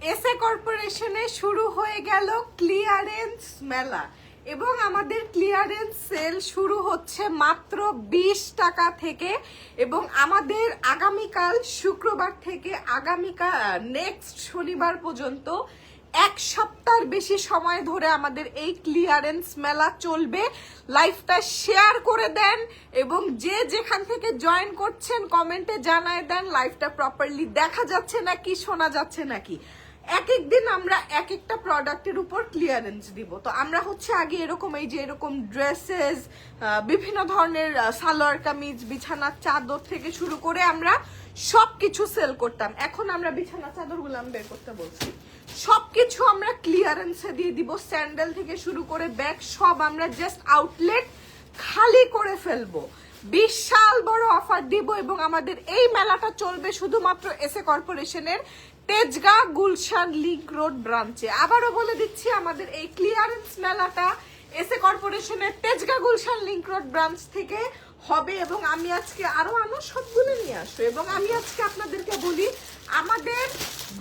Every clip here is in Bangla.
এসএ কর্পোরেশনে শুরু হয়ে গেল ক্লিয়ারেন্স মেলা এবং আমাদের ক্লিয়ারেন্স সেল শুরু হচ্ছে মাত্র 20 টাকা থেকে এবং আমাদের আগামীকাল শুক্রবার থেকে আগামীকাল নেক্সট শনিবার পর্যন্ত এক সপ্তাহের বেশি সময় ধরে আমাদের এই ক্লিয়ারেন্স মেলা চলবে। লাইভটা শেয়ার করে দেন এবং যে যেখান থেকে জয়েন করছেন কমেন্টে জানায় দেন লাইভটা প্রপারলি দেখা যাচ্ছে নাকি শোনা যাচ্ছে নাকি। এক এক দিন আমরা এক একটা প্রোডাক্টের উপর ক্লিয়ারেন্স দিব। তো আমরা হচ্ছে আগে এরকম এই যে এরকম ড্রেসেস, বিভিন্ন ধরনের সালোয়ার কামিজ, বিছানার চাদর থেকে শুরু করে আমরা সবকিছু সেল করতাম। এখন আমরা বিছানার চাদরগুলো আমি বের করতে বলছি, সবকিছু আমরা ক্লিয়ারেন্সে দিয়ে দিব। স্যান্ডেল থেকে শুরু করে ব্যাগ সব আমরা জাস্ট আউটলেট খালি করে ফেলবো। বিশাল বড় অফার দিব এবং আমাদের এই মেলাটা চলবে শুধুমাত্র এসএ কর্পোরেশনের তেজগাঁ গুলশান লিংক রোড ব্রাঞ্চে। আবারও বলে দিচ্ছি, আমাদের এই ক্লিয়ারেন্স মেলাটা এসএ কর্পোরেশনের Tejgaon Gulshan link road branch থেকে হবে এবং আমি আজকে আরো সবগুলো নিয়ে আসবো। এবং আমি আজকে আপনাদেরকে বলি, আমাদের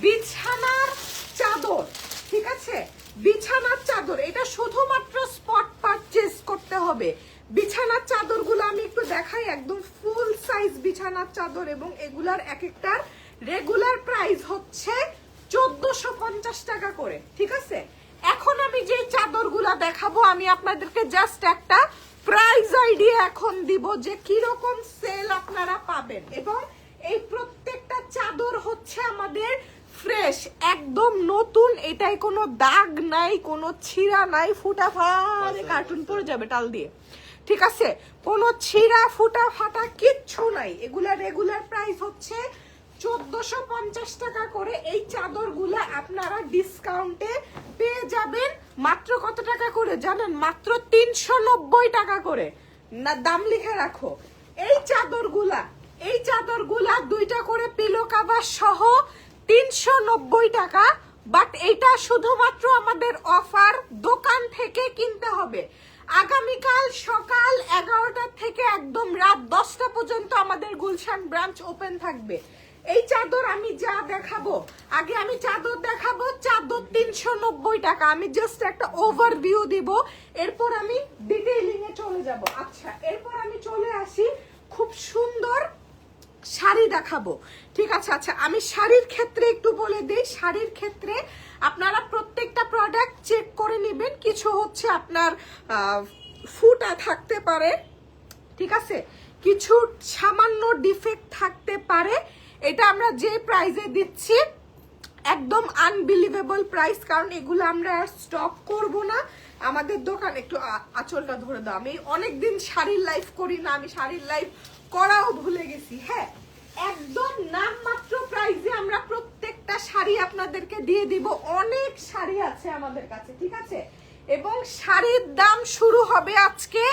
বিছানার চাদর, ঠিক আছে, বিছানার চাদর এটা শুধুমাত্র স্পট পারচেজ করতে হবে। বিছানার চাদরগুলো আমি একটু দেখাই, একদম ফুল সাইজ বিছানার চাদর এবং এগুলার এক একটার রেগুলার প্রাইস হচ্ছে 1450 টাকা করে, ঠিক আছে। এখন আমি যে চাদরগুলা দেখাবো আমি আপনাদেরকে জাস্ট একটা প্রাইস আইডিয়া এখন দিব যে কি রকম সেল আপনারা পাবেন। এবং এই প্রত্যেকটা চাদর হচ্ছে আমাদের ফ্রেশ, একদম নতুন, এটাই কোনো দাগ নাই, কোনো ছিঁড়া নাই, ফুটা ফাটা কার্টুন পড়ে যাবে টাল দিয়ে, ঠিক আছে, কোনো ছিঁড়া ফুটা ফাটা কিচ্ছু নাই। এগুলা রেগুলার প্রাইস হচ্ছে 1450 টাকা করে। এই চাদরগুলা আপনারা ডিসকাউন্টে পেয়ে যাবেন মাত্র কত টাকা করে জানেন? মাত্র 390 টাকা করে। না, দাম লিখে রাখো। এই চাদরগুলা দুইটা করে পিলো কভার সহ 390 টাকা। বাট এটা শুধুমাত্র আমাদের অফার, দোকান থেকে কিনতে হবে। আগামীকাল সকাল 11টা থেকে একদম রাত 10টা পর্যন্ত আমাদের গুলশান ব্রাঞ্চ ওপেন থাকবে। এই চাদর আমি যা দেখাবো, আগে আমি চাদর দেখাবো, চাদর 390 টাকা। আমি জাস্ট একটা ওভারভিউ দিব, এরপর আমি ডিটেইলিং এ চলে যাব। আচ্ছা, এরপর আমি চলে আসি খুব সুন্দর শাড়ি দেখাবো, ঠিক আছে। আচ্ছা, আমি শাড়ির ক্ষেত্রে একটু বলে দিই, শাড়ির ক্ষেত্রে আপনারা প্রত্যেকটা প্রোডাক্ট চেক করে নেবেন। কিছু হচ্ছে আপনার ফুটা থাকতে পারে, ঠিক আছে, কিছু সামান্য ডিফেক্ট থাকতে পারে। এটা আমরা যে প্রাইসে দিচ্ছি একদম আনবিলিভেবল প্রাইস, কারণ এগুলো আমরা আর স্টক করব না। আমাদের দোকান একটু আঁচলটা ধরে দাও, আমি অনেকদিন শাড়ির লাইভ করি না, আমি শাড়ির লাইভ করাও ভুলে গেছি। হ্যাঁ, একদম নামমাত্র প্রাইসে আমরা প্রত্যেকটা শাড়ি আপনাদেরকে দিয়ে দিব। অনেক শাড়ি আছে আমাদের কাছে, ঠিক আছে, এবং শাড়ির দাম শুরু হবে আজকে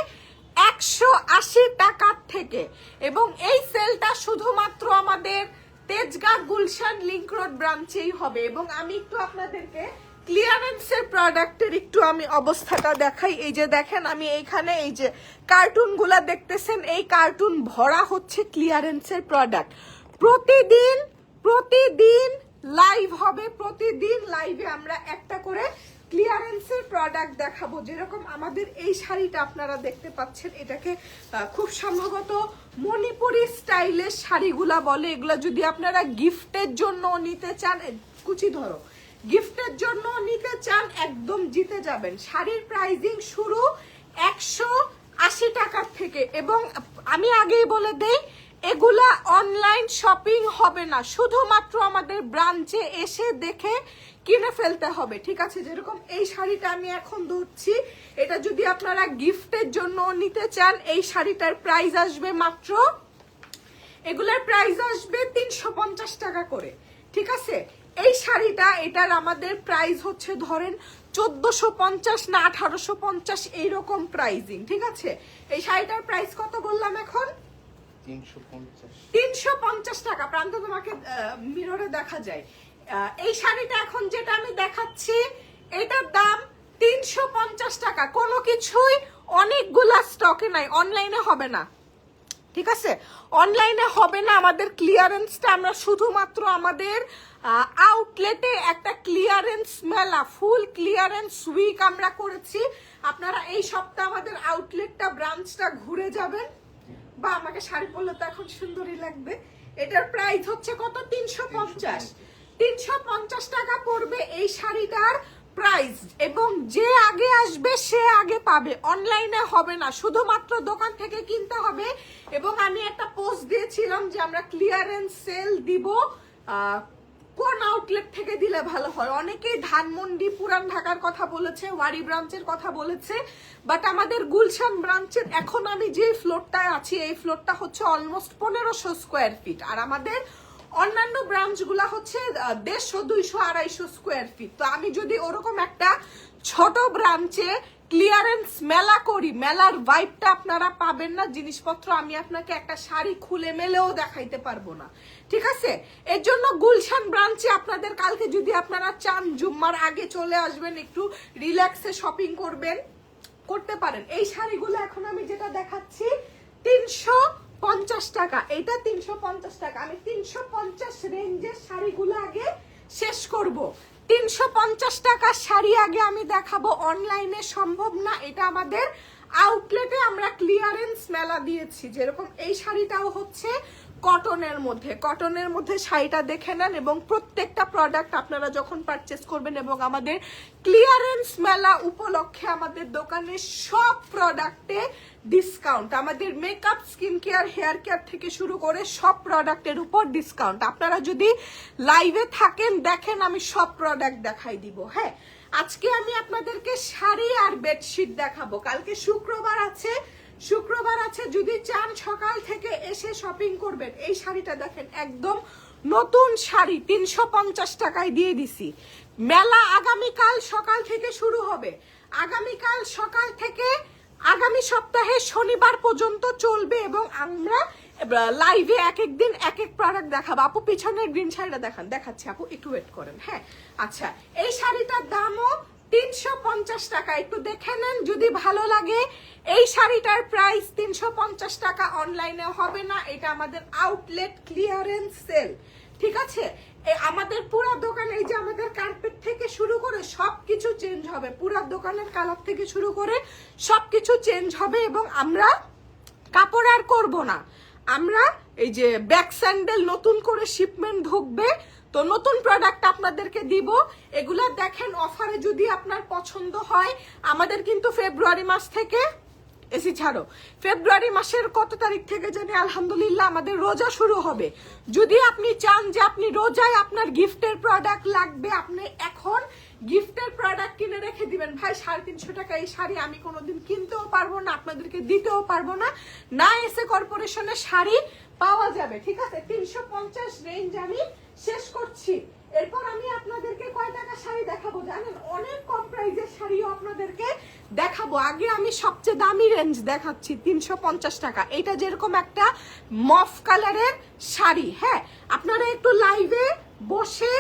180 টাকার থেকে। এবং এই সেলটা শুধুমাত্র আমাদের তেজগাঁ গুলশান লিংক রোড ব্রাঞ্চেই হবে। এবং আমি একটু আপনাদেরকে ক্লিয়ারেন্সের প্রোডাক্টের একটু আমি অবস্থাটা দেখাই। এই যে দেখেন, আমি এইখানে এই যে কার্টুনগুলা দেখতেছেন, এই কার্টুন ভরা হচ্ছে ক্লিয়ারেন্সের প্রোডাক্ট। প্রতিদিন লাইভ হবে, প্রতিদিন লাইভে আমরা একটা করে ক্লিয়ারেন্সের প্রোডাক্ট দেখাবো। যেরকম আমাদের এই শাড়িটা আপনারা দেখতে পাচ্ছেন, এটাকে খুব সম্ভবত মণিপুরি স্টাইলের শাড়িগুলা বলে। এগুলা যদি আপনারা গিফটের জন্য নিতে চান, কুচি ধরো, গিফটের জন্য নিতে চান, একদম জিতে যাবেন। শাড়ির প্রাইজিং শুরু 180 টাকার থেকে। এবং আমি আগেই বলে দেই, এগুলা অনলাইন শপিং হবে না, শুধুমাত্র আমাদের ব্রাঞ্চে এসে দেখে কিনে ফেলতে হবে, ঠিক আছে। যেরকম এই শাড়িটা আমি এখন ধরছি, এটা যদি আপনারা গিফটের জন্য নিতে চান, এই শাড়িটার প্রাইস আসবে মাত্র, এগুলার প্রাইস আসবে 350 টাকা করে, ঠিক আছে। এই শাড়িটা, এটার আমাদের প্রাইস হচ্ছে ধরেন 1450 না 1850 এইরকম প্রাইজিং, ঠিক আছে। এই শাড়িটার প্রাইস কত বললাম এখন? 350 টাকা। প্রান্ত তোমাকে মিররে দেখা যায়। এই শাড়িটা এখন যেটা আমি দেখাচ্ছি, এটার দাম 350 টাকা। কোনো কিছুই অনেকগুলা স্টকে নাই, অনলাইনে হবে না, ঠিক আছে, অনলাইনে হবে না। আমাদের ক্লিয়ারেন্সটা আমরা শুধুমাত্র আমাদের আউটলেটে একটা ক্লিয়ারেন্স মেলা, ফুল ক্লিয়ারেন্স উইক আমরা করেছি। আপনারা এই সপ্তাহ আমাদের আউটলেটটা ব্রাঞ্চটা ঘুরে যাবেন। বা আমাকে শাড়ি পরলে তো এখন সুন্দরই লাগবে। এটার প্রাইস হচ্ছে কত? 350। 350 টাকা পড়বে এই শাড়িটার প্রাইস, এবং যে আগে আসবে সে আগে পাবে, অনলাইনে হবে না, শুধুমাত্র দোকান থেকে কিনতে হবে। এবং আমি একটা পোস্ট দিয়েছিলাম যে আমরা ক্লিয়ারেন্স সেল দিব, কোন আউটলেট থেকে দিলে ভালো হয়। অনেকেই ধানমন্ডি পুরান ঢাকার কথা বলেছে, ওয়ারি ব্রাঞ্চের কথা বলেছে, বাট আমাদের গুলশান ব্রাঞ্চের এখন আমি যে ফ্লোরটায় আছি এই ফ্লোরটা হচ্ছে অলমোস্ট 1500 স্কোয়ার ফিট, আর আমাদের অন্যান্য ব্রাঞ্চগুলো হচ্ছে 150, 200, 250 স্কোয়ার ফিট। তো আমি যদি ওরকম একটা ছোট ব্রাঞ্চে ক্লিয়ারেন্স মেলা করি, মেলার ভাইবটা আপনারা পাবেন না। জিনিসপত্র আমি আপনাকে একটা শাড়ি খুলে মেলেও দেখাইতে পারবো না, ঠিক আছে? এর জন্য গুলশান ব্রাঞ্চে আপনাদের কালকে যদি আপনারা চান জুম্মার আগে চলে আসবেন, একটু রিল্যাক্সে শপিং করতে পারেন। এই শাড়িগুলো এখন আমি যেটা দেখাচ্ছি 350 টাকা, এটা 350 টাকা। আমি 350 রেঞ্জের শাড়িগুলো আগে শেষ করব। 350 টাকার শাড়ি আগে আমি দেখাবো, অনলাইনে সম্ভব না। এটা আমাদের আউটলেটে আমরা ক্লিয়ারেন্স মেলা দিয়েছি। যেরকম এই শাড়িটাও হচ্ছে কটনের মধ্যে শাড়িটা দেখে নেন, এবং প্রত্যেকটা প্রোডাক্ট আপনারা যখন পারচেস করবেন, এবং আমাদের ক্লিয়ারেন্স মেলা উপলক্ষে আমাদের দোকানে সব প্রোডাক্টে ডিসকাউন্ট, আমাদের makeup, skin care, hair care থেকে শুরু করে সব প্রোডাক্টের উপর ডিসকাউন্ট। আপনারা যদি লাইভে থাকেন দেখেন, আমি সব প্রোডাক্ট দেখাই দিব। হ্যাঁ, আজকে আমি আপনাদেরকে শাড়ি আর বেডশিট দেখাবো। কালকে শুক্রবার আছে, যদি চান সকাল থেকে এসে শপিং করবেন। এই শাড়িটা দেখেন, একদম নতুন শাড়ি, 350 টাকায় দিয়ে দিছি। মেলা আগামীকাল সকাল থেকে শুরু হবে, আগামীকাল সকাল থেকে আগামী সপ্তাহে শনিবার পর্যন্ত চলবে, এবং আমরা লাইভে এক এক দিন এক এক প্রোডাক্ট দেখাবো। আপু পিছনের গ্রিন শাড়িটা দেখাচ্ছি আপু, একটু ওয়েট করেন। হ্যাঁ, আচ্ছা, এই শাড়িটার দামও 350 টাকা, একটু দেখে নেন যদি ভালো লাগে। এই শাড়িটার প্রাইস 350 টাকা, অনলাইনে হবে না। এটা আমাদের আউটলেট ক্লিয়ারেন্স সেল, ঠিক আছে? আমাদের পুরো দোকান, এই যে আমাদের কার্পেট থেকে শুরু করে সবকিছু চেঞ্জ হবে, পুরো দোকানের কালার থেকে শুরু করে সবকিছু চেঞ্জ হবে। এবং আমরা কাপড় আর করব না, আমরা এই যে ব্যাক স্যান্ডেল নতুন করে শিপমেন্ট ঢুকবে, তো নতুন প্রোডাক্ট আপনাদেরকে দিব। এগুলা দেখেন অফারে, যদি আপনার পছন্দ হয়। আমাদের কিন্তু ফেব্রুয়ারি মাস থেকে এসি ছাড়ো, ফেব্রুয়ারি মাসের কত তারিখ থেকে জানি আলহামদুলিল্লাহ আমাদের রোজা শুরু হবে। যদি আপনি চান যে আপনি রোজায় আপনার গিফটের প্রোডাক্ট লাগবে, আপনি এখন গিফটের প্রোডাক্ট কিনে রেখে দিবেন। ভাই 350 টাকা এই শাড়ি আমি কোনোদিন কিনতেও পারবো না, আপনাদেরকে দিতেও পারবো না, না এসে কর্পোরেশনের শাড়ি পাওয়া যাবে, ঠিক আছে? 350 রেঞ্জ আমি শেষ করছি। এরপর আমি আপনাদেরকে কয় টাকা শাড়ি দেখাবো জানেন? অনেক কম প্রাইজের শাড়িও আপনাদেরকে দেখাবো। আগে আমি সবচেয়ে দামি রেঞ্জ দেখাচ্ছি, 350 টাকা। এটা যেরকম একটা মফ কালারের শাড়ি। হ্যাঁ, আপনারা একটু লাইভে বসে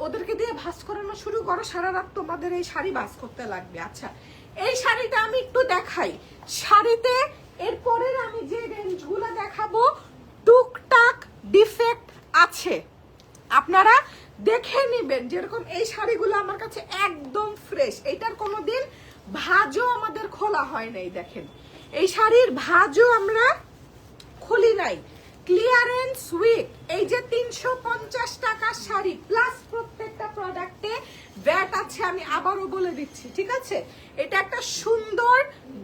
ওদেরকে দিয়ে ভাঁজ করানো শুরু করো, সারা রাত তোমাদের এই শাড়ি ভাঁজ করতে লাগবে। আচ্ছা, এই শাড়িটা আমি একটু দেখাই। শাড়িতে এরপরের আমি যে রেঞ্জগুলো দেখাবো টুকটাক ডিফেক্ট আছে, আপনারা দেখে নিবেন। যেরকম এই শাড়িগুলো আমার কাছে একদম ফ্রেশ, এইটার কোনোদিন ভাঁজও আমাদের খোলা হয় নাই। দেখেন, এই শাড়ির ভাঁজও আমরা খুলি নাই। ক্লিয়ারেন্স উইক, এই যে 350 টাকার শাড়ি প্লাস প্রত্যেকটা প্রোডাক্টে ভ্যাট আছে, আমি আবারও বলে দিচ্ছি, ঠিক আছে? এটা একটা সুন্দর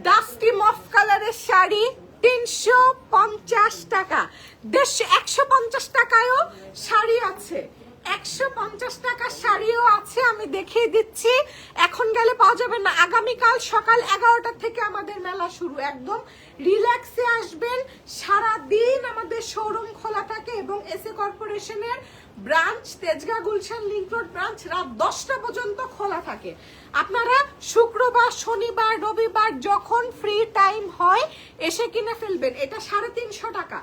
ডাস্টি মফ কালারের শাড়ি, 350 টাকা। 150 টাকায়ও শাড়ি আছে, 150 টাকার শাড়িও আছে, আমি দেখিয়ে দিচ্ছি। এখন গেলে পাওয়া যাবে না। আগামীকাল সকাল 11টা থেকে আমাদের মেলা শুরু, একদম রিল্যাক্সে আসবেন। সারা দিন আমাদের শোরুম খোলা থাকে, এবং এসএ কর্পোরেশনের branch Tejgaon Gulshan link road branch রাত 10টা পর্যন্ত খোলা থাকে। আপনারা শুক্রবার, শনিবার, রবিবার যখন ফ্রি টাইম হয় এসে কিনে ফেলবেন। এটা 350 টাকা,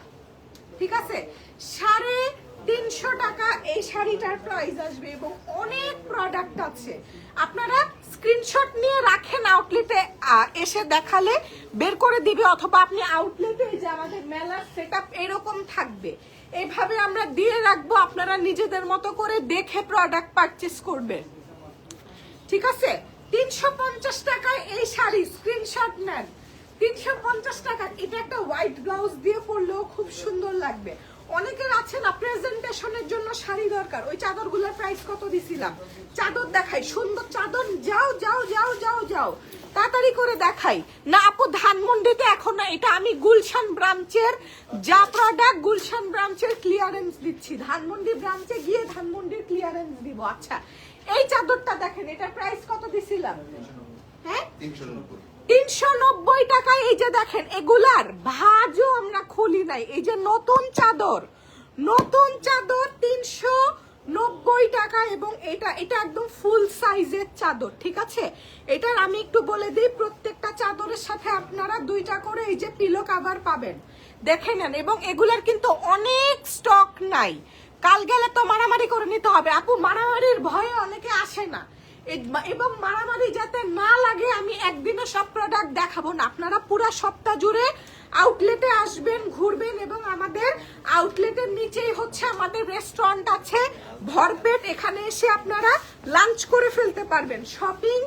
ঠিক আছে? 350 টাকা এই শাড়িটার প্রাইস আসবে, এবং অনেক প্রোডাক্ট আছে। আপনারা স্ক্রিনশট নিয়ে রাখেন, আউটলেটে এসে দেখালে বের করে দিবে, অথবা আপনি আউটলেটে, যে আমাদের মেলার সেটআপ এরকম থাকবে, এইভাবে আমরা দিয়ে রাখবো। আপনারা নিজেদের মতো করে দেখে প্রোডাক্ট পারচেস করবেন। ঠিক আছে? 350 টাকায় এই শাড়ি, স্ক্রিনশট নেন। 350 টাকা। এটা একটা হোয়াইট ব্লাউজ দিয়ে পরলেও খুব সুন্দর লাগবে। অনেকের আছে না প্রেজেন্টেশনের জন্য শাড়ি দরকার, ওই চাদরগুলোর প্রাইস কত দিছিলাম? চাদর দেখাই, সুন্দর চাদর। যাও যাও যাও যাও যাও, তাড়াতাড়ি করে দেখাই না আপু। ধানমন্ডিতে এখন না, এটা আমি গুলশান ব্রাঞ্চের যা প্রোডাক্ট, গুলশান ব্রাঞ্চের ক্লিয়ারেন্স দিচ্ছি। ধানমন্ডি ব্রাঞ্চে গিয়ে ধানমন্ডির ক্লিয়ারেন্স দিব। আচ্ছা, এই চাদরটা দেখেন, এটা প্রাইস কত দিছিলাম? হ্যাঁ, 390 টাকায়। এই যে দেখেন, এগুলার ভাজও আমরা খুলি নাই। এই যে নতুন চাদর, নতুন চাদর 390 টাকা। এবং এটা একদম ফুল সাইজের চাদর, ঠিক আছে? এটার আমি একটু বলে দিই, প্রত্যেকটা চাদরের সাথে আপনারা 2টা করে এই যে পিলো কভার পাবেন, দেখে নেন। এবং এগুলার কিন্তু অনেক স্টক নাই, কাল গেলে তো মারামারি করে নিতে হবে। আপু মারামারির ভয়ে অনেকে আসে না, এবং মারামারি যাতে না লাগে আমি একদিনে সব প্রোডাক্ট দেখাবো না। আপনারা পুরো সপ্তাহ জুড়ে আউটলেটে আসবেন, ঘুরবেন, এবং আমাদের আউটলেটের নিচেই হচ্ছে আমাদের রেস্টুরেন্ট আছে ভরপেট। এখানে এসে আপনারা লাঞ্চ করে ফেলতে পারবেন। শপিং,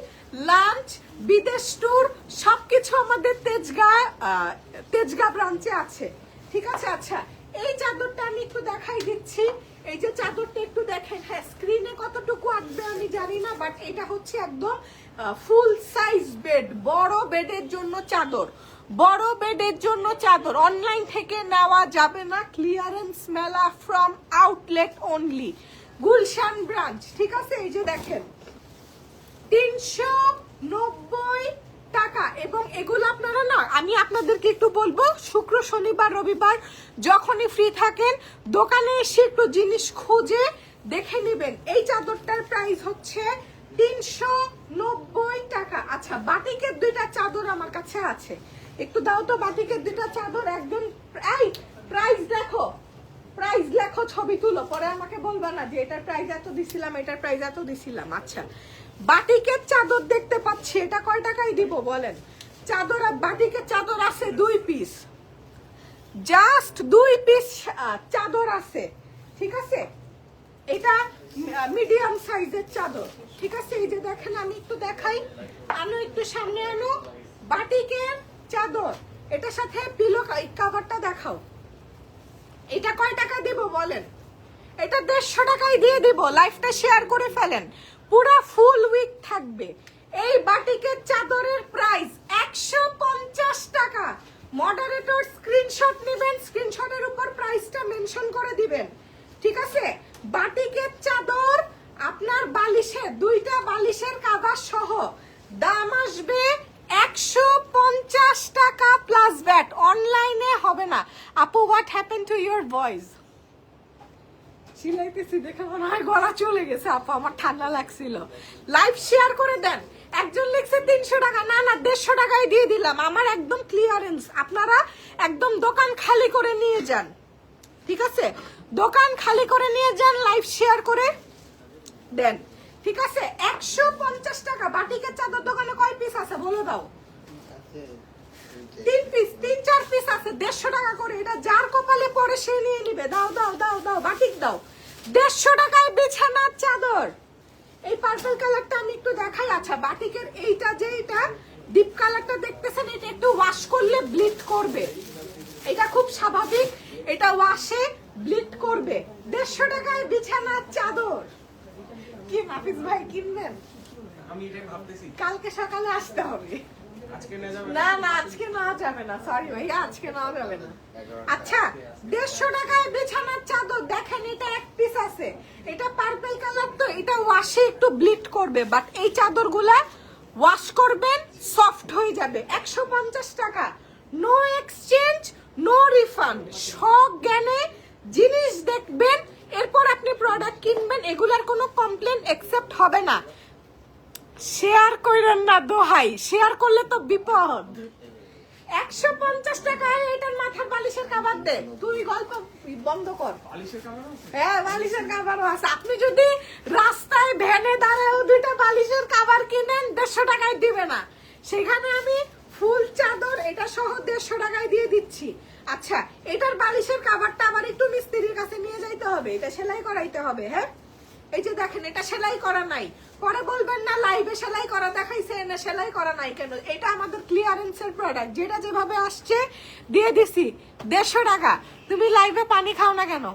লাঞ্চ, বিদেশ ট্যুর সবকিছু আমাদের তেজগাঁ ব্রাঞ্চে আছে, ঠিক আছে? আচ্ছা, এই চাদরটা আমি একটু দেখাই দিচ্ছি। এই যে চাদরটা একটু দেখেন, হ্যাঁ স্ক্রিনে কতটুকু আসবে আমি জানি না, বাট এটা হচ্ছে একদম ফুল সাইজ বেড, বড় বেডের জন্য চাদর, বড় বেডের জন্য চাদর। অনলাইন থেকে নেওয়া যাবে না, ক্লিয়ারেন্স মেলা from outlet only, Gulshan branch, ঠিক আছে? এই যে দেখেন 390 টাকা। এবং এগুলো আপনারা না, আমি আপনাদেরকে একটু বলবো, শুক্র, শনিবার, রবিবার যখনই ফ্রি থাকেন দোকানে এসে একটু জিনিস খুঁজে দেখে নেবেন। এই চাদরটার প্রাইস হচ্ছে 390 টাকা। আচ্ছা, বাটিকের 2টা চাদর আমার কাছে আছে, একটু দাও তো বাটিকের 2টা চাদর। একদম প্রাইস দেখো, প্রাইস লেখো, ছবি তুলো, পরে আমাকে বলবা না যে এটার প্রাইস এত দিছিলাম, এটার প্রাইস এত দিছিলাম। আচ্ছা, বাটিকের চাদর দেখতে পাচ্ছি, এটা কয় টাকায় দিব বলেন? চাদর আর বাটিকের চাদর আছে 2 পিস, জাস্ট 2 পিস চাদর আছে, ঠিক আছে? এটা মিডিয়াম সাইজের চাদর, ঠিক আছে? এই যে দেখেন, আমি একটু দেখাই, আনো একটু সামনে আনো, বাটিকের চাদর, এটার সাথে পিলো কভারটা দেখাও। এটা কয় টাকা দিব বলেন? এটা 150 টাকায় দিয়ে দিব। লাইফটা শেয়ার করে ফেলেন, পুরো ফুল উইক থাকবে। এই বাটিকের চাদরের প্রাইস 150 টাকা। মডারেটর স্ক্রিনশট নেবেন, স্ক্রিনশটের উপর প্রাইসটা মেনশন করে দিবেন, ঠিক আছে? বাটিকের চাদর আপনার বালিশের 2টা বালিশের কভার সহ দাম আসবে 150 টাকা প্লাস ভ্যাট। অনলাইনে হবে না। আপু, what happen to your voice? চিল্লাইতেছি দেখে মনে হয় গলা চলে গেছে। আপু, আমার ঠান্ডা লাগছিল। লাইভ শেয়ার করে দেন। একজন লিখছে 300 টাকা, না না 150 টাকায় দিয়ে দিলাম। আমার একদম ক্লিয়ারেন্স, আপনারা একদম দোকান খালি করে নিয়ে যান, ঠিক আছে? দোকান খালি করে নিয়ে যান, লাইভ শেয়ার করে দেন, ঠিক আছে? 150 টাকা। বাটিকের চাদর দোকানে কয় পিস আছে বলে দাও? 3 পিস, 3-4 পিস আছে, 150 টাকা করে। এটা যার কপালে পড়ে সে নিয়ে নিবে। দাও দাও দাও দাও, বাটিক দাও। 150 টাকায় বিছানার চাদর। এই পার্পল কালারটা আমি একটু দেখাই। আচ্ছা, বাটিকের এইটা যে এটা ডিপ কালারটা দেখতেছেন, এটা একটু ওয়াশ করলে ব্লিড করবে, এটা খুব স্বাভাবিক, এটা ওয়াশে ব্লিড করবে। 150 টাকায় বিছানার চাদর। কি নাফিস ভাই কিনবেন? আমি এটাই ভাবতেছি কালকে সকালে আসতে হবে। আজকে নেওয়া যাবে না না, আজকে নেওয়া যাবে না, সরি ভাইয়া, আজকে নেওয়া যাবে না। আচ্ছা, 150 টাকায় বিছানার চাদর দেখেন, এটা 1 পিস আছে। এটা পার্পল কালার, তো এটা ওয়াশে একটু ব্লিড করবে, বাট এই চাদরগুলা ওয়াশ করবেন সফট হয়ে যাবে। 150 টাকা, নো এক্সচেঞ্জ, নো রিফান্ড। সব জ্ঞানে জিনিস দেখবেন, এরপর আপনি প্রোডাক্ট কিনবেন। এগুলার কোনো কমপ্লেন একসেপ্ট হবে না। শেয়ার করেন না দোহাই, শেয়ার করলে তো বিপদ। 150 টাকায় এটার মাথার বালিশের কভার দে। তুই গল্প বন্ধ কর। বালিশের কাভার আছে? হ্যাঁ, বালিশের কভারও আছে। আপনি যদি রাস্তায় ভ্যানে দাঁড়াও 2টা বালিশের কভার কিনেন, 150 টাকায় দিবে না। সেখানে আমি ফুল চাদর এটা সহ 150 টাকায় দিয়ে দিচ্ছি। আচ্ছা, এটার বালিশের কভারটা আবার একটু মিস্ত্রির কাছে নিয়ে যাইতে হবে, এটা সেলাই করাইতে হবে। হ্যাঁ, এই যে দেখেন, এটা সেলাই করা নাই, পরে বলবেন না লাইভে সেলাই করা দেখাইছে, না সেলাই করা নাই কেন। এটা আমাদের ক্লিয়ারেন্সের প্রোডাক্ট, যেটা যেভাবে আসছে দিয়ে দিছি 150 টাকা। তুমি লাইভে পানি খাও না কেন?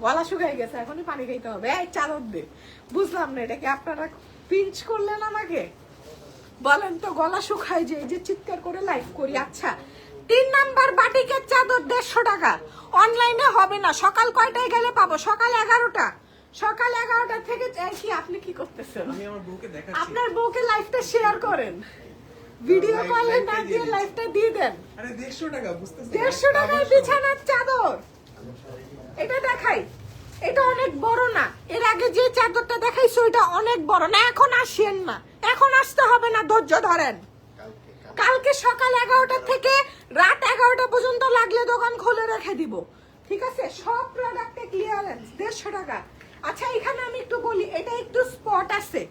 গলা শুকাই গেছে, এখনই পানি খাইতে হবে। এই চাদর দে, বুঝলাম না, এটা কি আপনারা পিঞ্চ করলেন আমাকে? বলেন তো, গলা শুকাই যে এই যে চিৎকার করে লাইভ করি। আচ্ছা, 3 নাম্বার বাটিকের চাদর 150 টাকা। অনলাইনে হবে না। সকাল কয়টায় গেলে পাবো? সকাল 11টা। সকাল 11টা থেকে কি আপনি কি করতেছেন? আমি আমার বউকে দেখাচ্ছি। আপনার বউকে লাইভটা শেয়ার করেন, ভিডিও কলে না দিয়ে লাইভটা দিয়ে দেন। আরে 150 টাকা, বুঝতেছেন? 150 টাকার বিছানার চাদর। এটা দেখাই, এটা অনেক বড় না। এর আগে যে চাদরটা দেখাইছো ওইটা অনেক বড় না। এখন আসেন না, এখন আসতে হবে না, ধৈর্য ধরেন। কালকে সকাল 11টা থেকে রাত 11টা পর্যন্ত লাগলে দোকান খুলে রেখে দিব, ঠিক আছে? সব প্রোডাক্টে ক্লিয়ারেন্স 150 টাকা। আচ্ছা, এখানে আমি একটু বলি, এটা একটু স্পট আছে,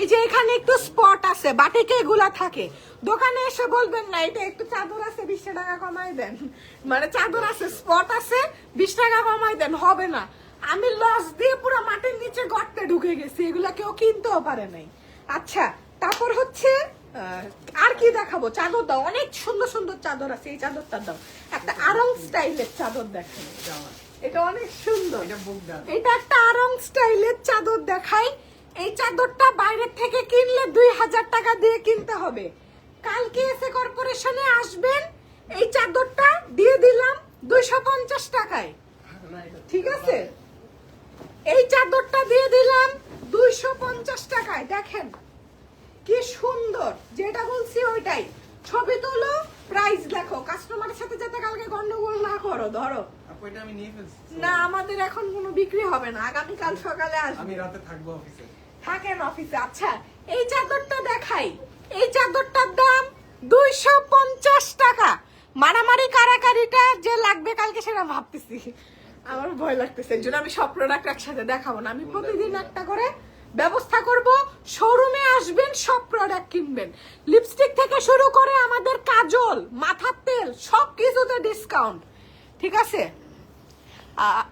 এই যে এখানে একটু স্পট আছে, বাটিকে এগুলা থাকে। দোকানে এসে বলবেন না এটা একটু চাদর আছে 20 টাকা কমাই দেন, মানে চাদর আছে স্পট আছে 20 টাকা কমাই দেন, হবে না। আমি লস দিয়ে পুরো মাটির নিচে গর্তে ঢুকে গেছি, এগুলা কেউ কিনতেও পারে নাই। আচ্ছা, তারপর হচ্ছে আর কি দেখাবো? চাদর দাও, অনেক সুন্দর সুন্দর চাদর আছে। এই চাদরটা দাও, একটা আরং স্টাইলের চাদর দেখেন, এটা অনেক সুন্দর। এটা একটা আরং স্টাইলের চাদর দেখাই। এই চাদরটা বাইরের থেকে কিনলে 2000 টাকা দিয়ে কিনতে হবে। কালকে এসে কর্পোরেশনে আসবেন, এই চাদরটা দিয়ে দিলাম 250 টাকায়, ঠিক আছে? এই চাদরটা দিয়ে দিলাম 250 টাকায়। দেখেন কি সুন্দর, যেটা বলছি ওইটাই। ছবি তোলো, প্রাইস দেখো, কাস্টমারের সাথে যাতে কালকে গন্ডগোল না করো। ধরো আপু, এটা আমি নিয়ে ফেলছি। না, আমাদের এখন কোনো বিক্রি হবে না, আগামীকাল সকালে আসবে। আমি রাতে থাকবো অফিসে। থাকেন অফিসে। আচ্ছা, এই চাদরটা দেখাই। এই চাদরটার দাম 250 টাকা। মারামারি কারাকারিটা যে লাগবে কালকে সেটা ভাবতেছি, আমার ভয় লাগতেছে। এর জন্য আমি সব প্রোডাক্ট একসাথে দেখাবো না, আমি প্রতিদিন একটা করে ব্যবস্থা করব। শোরুমে আসবেন, সব প্রোডাক্ট কিনবেন, লিপস্টিক থেকে শুরু করে আমাদের কাজল, মাথার তেল, সব কিছুতে ডিসকাউন্ট, ঠিক আছে?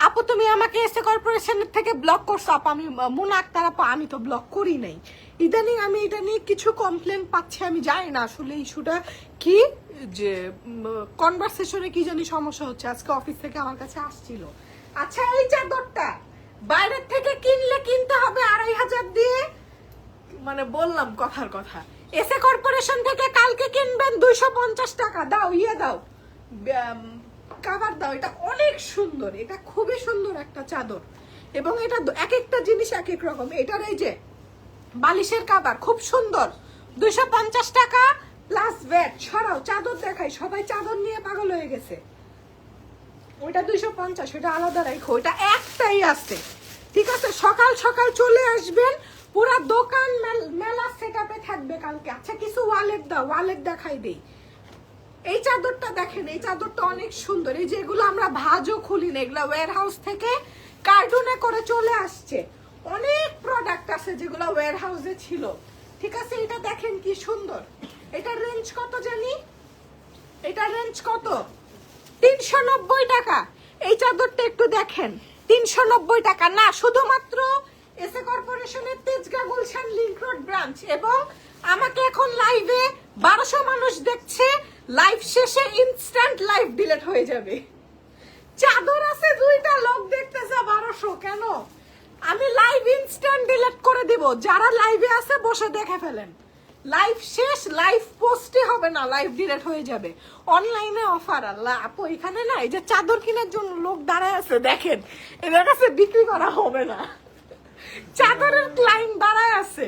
আপু, তুমি আমাকে এসে কর্পোরেশনের থেকে ব্লক করছো। আপু, আমি মুনা আক্তার আপু, আমি তো ব্লক করি নাই। ইদানিং আমি এটা নিয়ে কিছু কমপ্লেন পাচ্ছি, আমি জানি না আসলে ইস্যুটা কি, যে কনভারসেশনে কি জানি সমস্যা হচ্ছে। আজকে অফিস থেকে আমার কাছে আসছিল। আচ্ছা, এই চাদরটা বাইরের থেকে কিনলে কিনতে হবে 2500 দিয়ে, মানে বললাম কথার কথা। এসে কর্পোরেশন থেকে কালকে কিনবেন 250 টাকা। দাও, ইয়ে দাও, কাভার দাও। এটা অনেক সুন্দর, এটা খুবই সুন্দর একটা চাদর, এবং এটা এক একটা জিনিস এক এক রকম। এটার এই যে বালিশের কাভার খুব সুন্দর, 250 টাকা প্লাস ভ্যাট। ছড়াও, চাদর দেখাই, সবাই চাদর নিয়ে পাগল হয়ে গেছে। ওইটা 250, ওটা আলাদা রাখো, ওইটা একটাই আছে, ঠিক আছে? সকাল সকাল চলে আসবেন, পুরা দোকান মেলা সেটআপে থাকবে কালকে। আচ্ছা, কিছু ওয়ালেট দাও, ওয়ালেট দেখাই দেই। এই চাদরটা দেখেন, এই চাদরটা অনেক সুন্দর। এই যেগুলো আমরা ভাজও খুলি না, এগুলো ওয়্যার হাউস থেকে কার্টুনে করে চলে আসছে। অনেক প্রোডাক্ট আছে যেগুলো ওয়্যার হাউসে ছিল, ঠিক আছে? এটা দেখেন কি সুন্দর। এটার রেঞ্জ কত জানি? এটার রেঞ্জ কত? 390 টাকা। এই চাদরটা একটু দেখেন, 390 টাকা না, শুধুমাত্র এসএ কর্পোরেশনের Tejgaon Gulshan link road branch. এবং আমাকে এখন লাইভে 1200 মানুষ দেখছে, লাইভ শেষে ইনস্ট্যান্ট লাইভ ডিলিট হয়ে যাবে। চাদর আছে 2টা, লোক দেখতেছে 1200, কেন? আমি লাইভ ইনস্ট্যান্ট ডিলিট করে দিব। যারা লাইভে আছে বসে দেখে ফেলেন, লাইভ শেষ, লাইভ পোস্টই হবে না, লাইভ ডিলিট হয়ে যাবে। অনলাইনে অফার। আল্লাহ আপু, এখানে না এই যে চাদর কেনার জন্য লোক দাঁড়ায় আছে, দেখেন এদের কাছে বিক্রি করা হবে না, চাদরের ক্লায়েন্ট দাঁড়ায় আছে।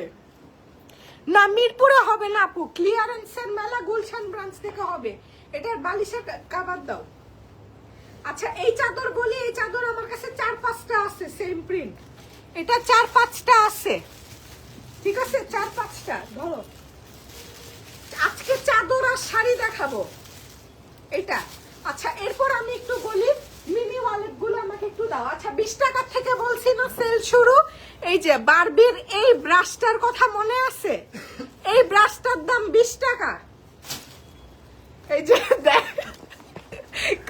না, মিরপুরে হবে না আপু, ক্লিয়ারেন্সের মেলা গুলশান ব্রাঞ্চ থেকে হবে। এটার বালিশের কাভার দাও। আচ্ছা, এই চাদর বলি, এই চাদর আমার কাছে 4-5টা আছে, সেম প্রিন্ট। এটা 4-5টা আছে, ঠিক আছে? 4-5টা ধরো। আজকে চাদর আর শাড়ি দেখাবো এটা। আচ্ছা, এরপর আমি একটু বলি, মিনি ওয়ালেট গুলো আমাকে একটু দাও। আচ্ছা, 20 টাকা থেকে বলছি না সেল শুরু? এই যে বারবির এই ব্রাশটার কথা মনে আছে? এই ব্রাশটার দাম 20 টাকা। এই যে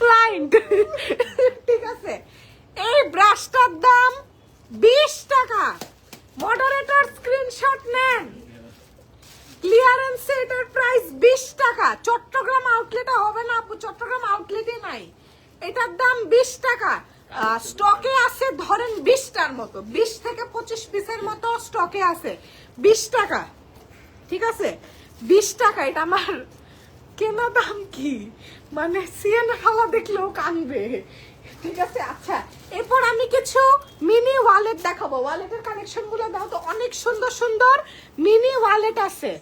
ক্লায়েন্ট, ঠিক আছে? এই ব্রাশটার দাম 20 টাকা। মডারেটর স্ক্রিনশট নেন। ক্লিয়ারেন্সে এটার প্রাইস 20 টাকা। চট্টগ্রাম আউটলেটে হবে না আপু, চট্টগ্রাম আউটলেটে নাই। এটার দাম 20 টাকা। স্টকে আছে ধরেন 20টার মতো, 20 থেকে 25 পিসের মতো স্টকে আছে। 20 টাকা, ঠিক আছে? 20 টাকা। এটা আমার কেনা দাম কি, মানে সিএন খাওয়া দেখলেও কানবে, ঠিক আছে? আচ্ছা, এরপর আমি কিছু মিনি ওয়ালেট দেখাবো। ওয়ালেটের কালেকশন গুলো দাও তো, অনেক সুন্দর সুন্দর মিনি ওয়ালেট আছে।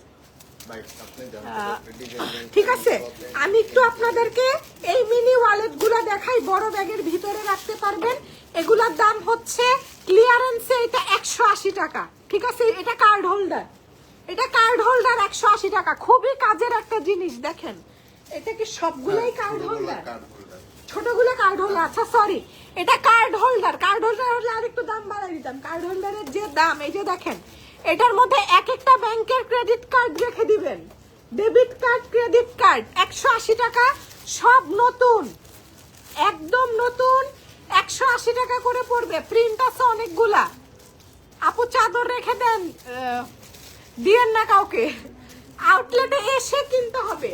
ঠিক আছে, আমি একটু আপনাদেরকে এই মিনি ওয়ালেট গুলা দেখাই, বড় ব্যাগের ভিতরে রাখতে পারবেন। এগুলার দাম হচ্ছে ক্লিয়ারেন্সে এটা 180 টাকা, ঠিক আছে? এটা কার্ড হোল্ডার, এটা কার্ড হোল্ডার 180 টাকা। খুবই কাজের একটা জিনিস। দেখেন এটা কি সবগুলোই কার্ড হোল্ডার? ছোটগুলো কার্ড হোল্ডার। আচ্ছা সরি, এটা কার্ড হোল্ডার। কার্ড হোল্ডার হলে আর একটু দাম বাড়াই দিতাম। কার্ড হোল্ডারের যে দাম, এই যে দেখেন, এটার মধ্যে এক একটা ব্যাংকের ক্রেডিট কার্ড রেখে দিবেন, ডেবিট কার্ড, ক্রেডিট কার্ড। 180 টাকা, সব নতুন, একদম নতুন। 180 টাকা করে পড়বে। প্রিন্ট আছে অনেকগুলা। আপু চাদর রেখে দেন, দিয়েন না কাউকে, আউটলেটে এসে কিনতে হবে।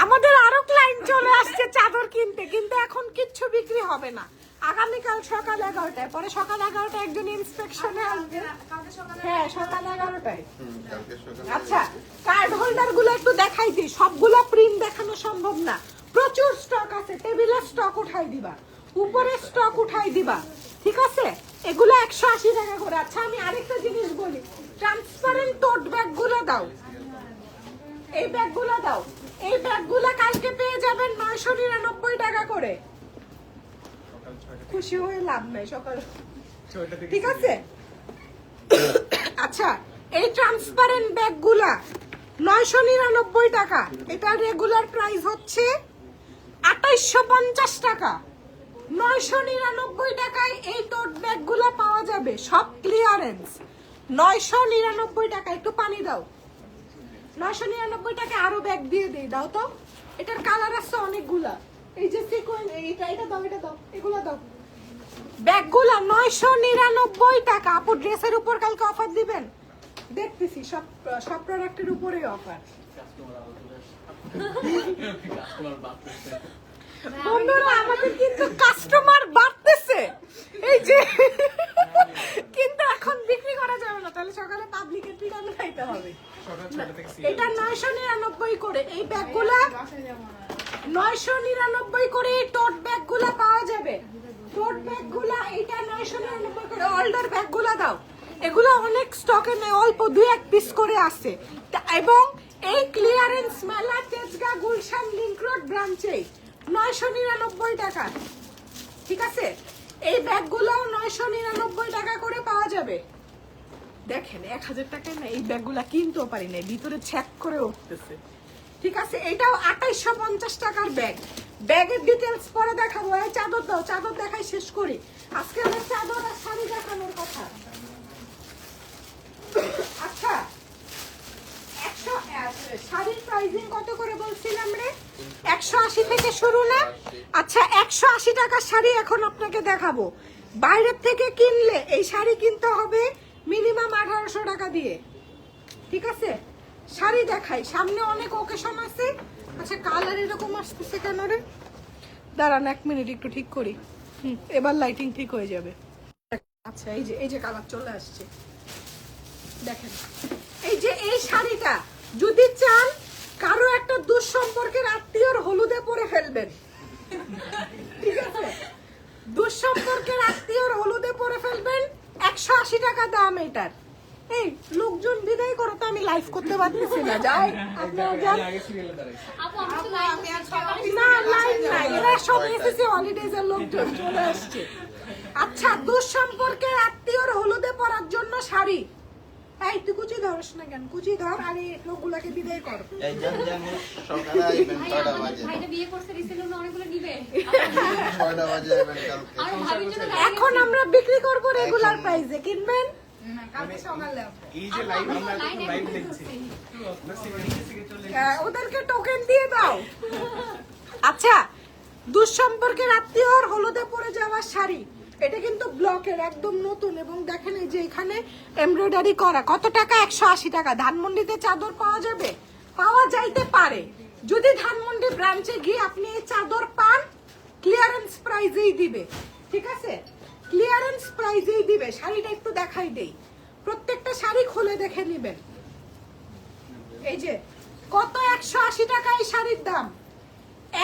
আমাদের আরো ক্লায়েন্ট চলে আসছে চাদর কিনতে, কিন্তু এখন কিচ্ছু বিক্রি হবে না। আগামীকাল সকাল 11টায়, পরে সকাল 11টায় একজন ইন্সপেকশনে আসবে। হ্যাঁ, সকাল 11টায়। আচ্ছা, কার্ড হোল্ডার গুলো একটু দেখাই দিই। সবগুলো প্রিন্ট দেখানো সম্ভব না, প্রচুর স্টক আছে। টেবিলের স্টক উঠাই দিবা, উপরের স্টক উঠাই দিবা, ঠিক আছে? এগুলো 180 টাকা করে। আচ্ছা, আমি আরেকটা জিনিস বলি, ট্রান্সপারেন্ট টোট ব্যাগ গুলো দাও, এই ব্যাগগুলো দাও। এই ব্যাগগুলো কালকে পেয়ে যাবেন 999 টাকা করে। খুশি হয়ে লাভ নাই, সকাল, ঠিক আছে? আচ্ছা, এই ট্রান্সপারেন্ট ব্যাগগুলা 999 টাকা। এটা রেগুলার প্রাইস হচ্ছে 2850 টাকা। 999 টাকায় এই টোট ব্যাগগুলো পাওয়া যাবে, সব ক্লিয়ারেন্স। 999 টাকা। একটু পানি দাও। 999 টাকা আরো ব্যাগ দিয়ে দেই, দাও তো। এটার কালার আছে অনেকগুলা। এই যে সিকোয়েন্স, এটা দাও, এটা দাও, এগুলো দাও। ব্যাগগুলা 999 টাকা। আপু ড্রেসের উপর কালকে অফার দিবেন? দেখতেছি সব সব প্রোডাক্টের উপরেই অফার। বন্ধুরা, আমাদের কিন্তু কাস্টমার বাড়তেছে, এই যে, কিন্তু এখন বিক্রি করা যাবে না, তাহলে সকালে পাবলিকের পিরান খাইতে হবে। এটা 999 করে। এই ব্যাগগুলা 999 করে। এই টোট ব্যাগগুলা পাওয়া যাবে। টোট ব্যাগগুলা এটা 999 করে। অল্ডার ব্যাগগুলা দাও। এগুলো অনেক স্টকে নেই, অল্প 2-1 পিস করে আছে। এবং এই ক্লিয়ারেন্স মেলা তেজগাঁ, গুলশান, লিংক রোড ব্রাঞ্চে 999 টাকা, ঠিক আছে? এই ব্যাগগুলো 999 টাকা করে পাওয়া যাবে। দেখেন 1000 টাকায় না এই ব্যাগগুলা কিনতেও পারি না, ভিতরে চেক করে উঠতেছে, ঠিক আছে? এটাও 2850 টাকার ব্যাগ। ব্যাগের ডিটেলস পরে দেখাবো। এই চাদর দাও, চাদর দেখাই শেষ করি। আজকে আমার চাদর আর শাড়ি দেখানোর কথা। আচ্ছা, শাড়ির প্রাইসিং কত করে বলছিলাম রে? 180 থেকে শুরু না? আচ্ছা, 180 টাকার শাড়ি এখন আপনাকে দেখাবো। বাইরের থেকে কিনলে এই শাড়ি কিনতে হবে মিনিমাম 1800 টাকা দিয়ে, ঠিক আছে? শাড়ি দেখাই, সামনে অনেক ওকেশন আছে। আচ্ছা, কালার এরকম আসতেছে কেন রে? দাঁড়ান 1 মিনিট, একটু ঠিক করি। এবার লাইটিং ঠিক হয়ে যাবে। আচ্ছা, এই যে কালার চলে আসছে, দেখেন। এই যে এই শাড়িটা যদি চান কারো একটা দুঃসম্পর্কের আত্মীয়র হলুদে পরে ফেলবেন, ঠিক আছে? দুঃসম্পর্কের আত্মীয়র হলুদে পরে ফেলবেন, 180 টাকা দাম এটার। এই লোকজন বিদায় করো তো, আমি লাইভ করতে পারতেছি না। যাই আপনারা যান। না, লাইভ নাই, এরা সব এসেছে হলিডেজ এর লোকজন চলে আসছে। আচ্ছা, দুঃসম্পর্কের আত্মীয়র হলুদে পরার জন্য শাড়ি। এই তুই কুচি ধরস না কেন? কুচি ধর, আর এই লোকগুলাকে বিদায় কর। এই জান সকালে আইবেন 6টা বাজে। ভাইটা বিয়ে করছে রিসেলে অনেকগুলো নিবে। 6টা বাজে আইবেন কালকে। আর ভাবির জন্য এখন আমরা বিক্রি করব রেগুলার প্রাইসে, কিনবেন? কালকে সকালে এই যে লাইভ আমরা লাইভ দেখছি, ওদেরকে টোকেন দিয়ে দাও। আচ্ছা, দুঃসম্পর্কের আত্মীয়র হলুদে পরে যাওয়ার শাড়ি এটা কিন্তু ব্লকের একদম নতুন, এবং দেখেন এই যে এখানে এমব্রয়ডারি করা। কত টাকা? 180 টাকা। ধানমন্ডিতে চাদর পাওয়া যাবে, পাওয়া যাইতে পারে। যদি ধানমন্ডি ব্রাঞ্চে গিয়ে আপনি এই চাদর পান, ক্লিয়ারেন্স প্রাইজেই দিবে। ঠিক আছে, ক্লিয়ারেন্স প্রাইজেই দিবে। শাড়িটা একটু দেখাই দেই, প্রত্যেকটা শাড়ি খুলে দেখে নেবেন। এই যে কত, 180 টাকা এই শাড়ির দাম,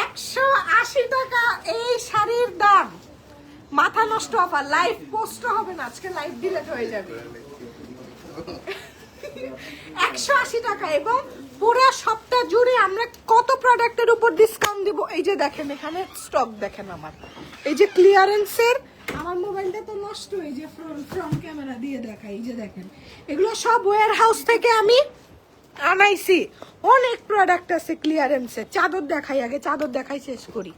180 টাকা এই শাড়ির দাম। মাথা নষ্ট অফার, লাইভ পোস্ট হবে না আজকে, লাইভ ডিলিট হয়ে যাবে। 180 টাকা, এবং পুরো সপ্তাহ জুড়ে আমরা কত প্রোডাক্টের উপর ডিসকাউন্ট দিব। এই যে দেখেন এখানে স্টক দেখেন আমার, এই যে ক্লিয়ারেন্সের। আমার মোবাইলটা তো নষ্ট, এই যে ফ্রন্ট ক্যামেরা দিয়ে দেখাই। এই যে দেখেন এগুলো সব ওয়্যার হাউস থেকে আমি আনাইছি। অনেক প্রোডাক্ট আছে ক্লিয়ারেন্সে। চাদর দেখাই, আগে চাদর দেখাই শেষ করি।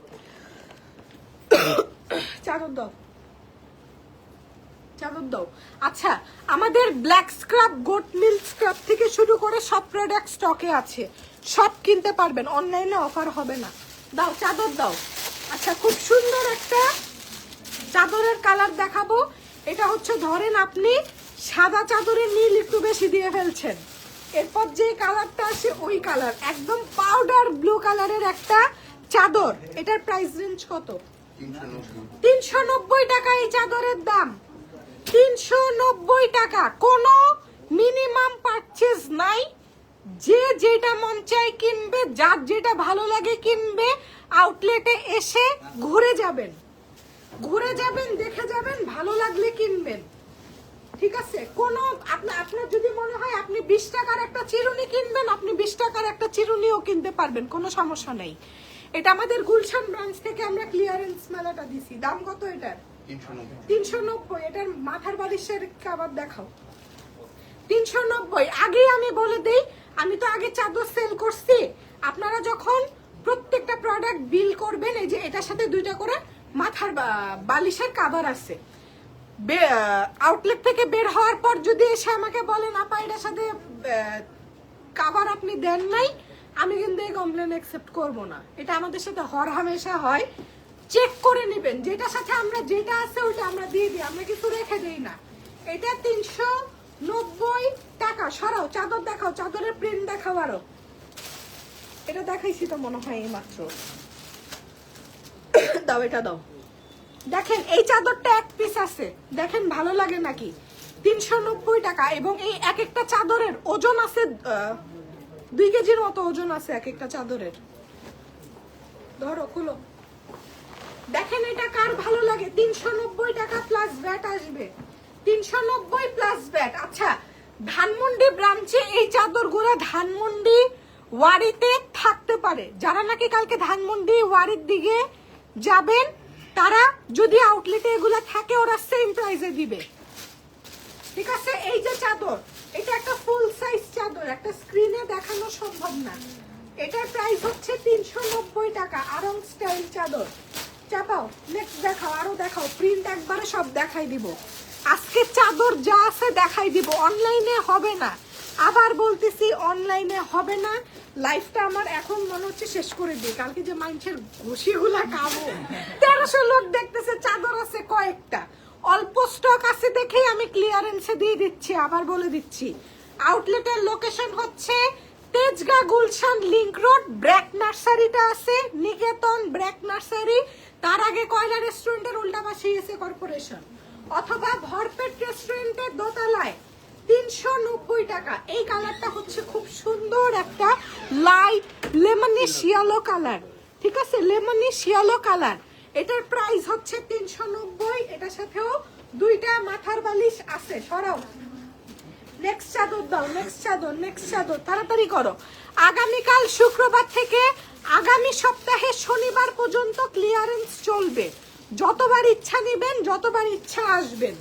চাদর দাও, চাদর দাও। আচ্ছা, আমাদের black scrub, goat milk scrub থেকে শুরু করে সব প্রোডাক্ট স্টকে আছে, সব কিনতে পারবেন। অনলাইনে অফার হবে না। দাও চাদর দাও। আচ্ছা, খুব সুন্দর একটা চাদরের কালার দেখাবো। এটা হচ্ছে ধরেন আপনি সাদা চাদরের নীল একটু বেশি দিয়ে ফেলছেন, এরপর যে কালারটা আসে ওই কালার, একদম পাউডার ব্লু কালারের একটা চাদর। এটার প্রাইস রেঞ্জ কত? 390 টাকা এই চাদরের দাম, 390 টাকা। কোনো মিনিমাম পারচেজ নাই, যে যেটা মন চায় কিনবে, যার যেটা ভালো লাগে কিনবে। আউটলেটে এসে ঘুরে যাবেন, দেখে যাবেন, ভালো লাগলে কিনবেন। ঠিক আছে, কোনো আপনার যদি মনে হয় আপনি 20 টাকার একটা চিরুনি কিনবেন, আপনি 20 টাকার একটা চিরুনিও কিনতে পারবেন, কোনো সমস্যা নেই। এটা আমাদের গুলশান ব্রাঞ্চ থেকে আমরা ক্লিয়ারেন্স মেলাটা দিছি। দাম কত এটার? 390। এটার মাথার বালিশের কাবার দেখাও, 390। আগেই আমি বলে দেই, আমি তো আগে চাদর সেল করছি। আপনারা যখন প্রত্যেকটা প্রোডাক্ট বিল করবেন, এই যে এটার সাথে 2টা করে মাথার বালিশের কাবার আছে। আউটলেট থেকে বের হওয়ার পর যদি এসে আমাকে বলেন আপা এটার সাথে কাবার আপনি দেন নাই, আমি কিন্তু এই কমপ্লেন অ্যাকসেপ্ট করব না। এটা আমাদের সাথে হরহামেশা হয়। চেক করে নেবেন, যেটার সাথে আমরা যেটা আছে ওইটা আমরা দিয়ে দিই, আমরা কিছু রেখে দেই না। এটা 390 টাকা। সরাও, চাদর দেখাও, চাদরের প্রিন্ট দেখাও। আরো এটা দেখাইছি তো মনে হয় এই মাত্র। দাও, এটা দাও। দেখেন এই চাদরটা এক পিস আছে, দেখেন ভালো লাগে নাকি? 390 টাকা। এবং এই এক একটা চাদরের ওজন আছে 2 কেজির মতো ওজন আছে এক একটা চাদরের। ধরো, খুলো, দেখেন এটা কার ভালো লাগে। 390 টাকা প্লাস ভ্যাট আসবে, 390 প্লাস ভ্যাট। আচ্ছা, ধানমন্ডি ব্রাঞ্চে এই চাদরগুলো ধানমন্ডি ওয়ারিতে থাকতে পারে। যারা নাকি কালকে ধানমন্ডি ওয়ারির দিকে যাবেন, তারা যদি আউটলেটে এগুলা থাকে, ওরা সেম প্রাইসে দিবে। ঠিক আছে, এই যে চাদর, এটা একটা ফুল সাইজ চাদর, একটা স্ক্রিনে দেখানো সম্ভব না। এটার প্রাইস হচ্ছে 390 টাকা। আরং স্টাইল চাদর। চাপাও, নেক্সট দেখাও, আরো দেখাও। প্রিন্ট একবারে সব দেখাই দিব আজকে। চাদর যা আছে দেখাই দিব, অনলাইনে হবে না। আবার বলতেছি, অনলাইনে হবে না। লাইফটা আমার এখন মনে হচ্ছে শেষ করে দিই। কালকে যে মানুষের ঘুষিগুলা খাবো, 1300 লোক দেখতেছে, চাদর আছে কয়েকটা, অল্প স্টক আছে দেখেই আমি ক্লিয়ারেন্সে দিয়ে দিচ্ছি। আবার বলে দিচ্ছি, আউটলেটের লোকেশন হচ্ছে তেজগাঁ, গুলশান লিংক রোড। ব্র্যাক নার্সারিটা আছে, নিকেতন ব্র্যাক নার্সারি, তার আগে কয়লা রেস্টুরেন্টের উল্টা পাশে এসে কর্পোরেশন, অথবা ভরপেট রেস্টুরেন্টের দোতলায়। 390 টাকা। এই কালারটা হচ্ছে খুব সুন্দর একটা লাইট লেমনিশ ইয়েলো কালার। ঠিক আছে, লেমনিশ ইয়েলো কালার। এটার প্রাইস হচ্ছে 390। এটার সাথেও 2টা মাথার বালিশ আছে। সরাও, নেক্সট চাদর দাও, নেক্সট চাদর, নেক্সট চাদর, তাড়াতাড়ি করো। আগামীকাল শুক্রবার থেকে আগামী সপ্তাহে শনিবার পর্যন্ত ক্লিয়ারেন্স চলবে। যতবার ইচ্ছা নেবেন, যতবার ইচ্ছা আসবেন।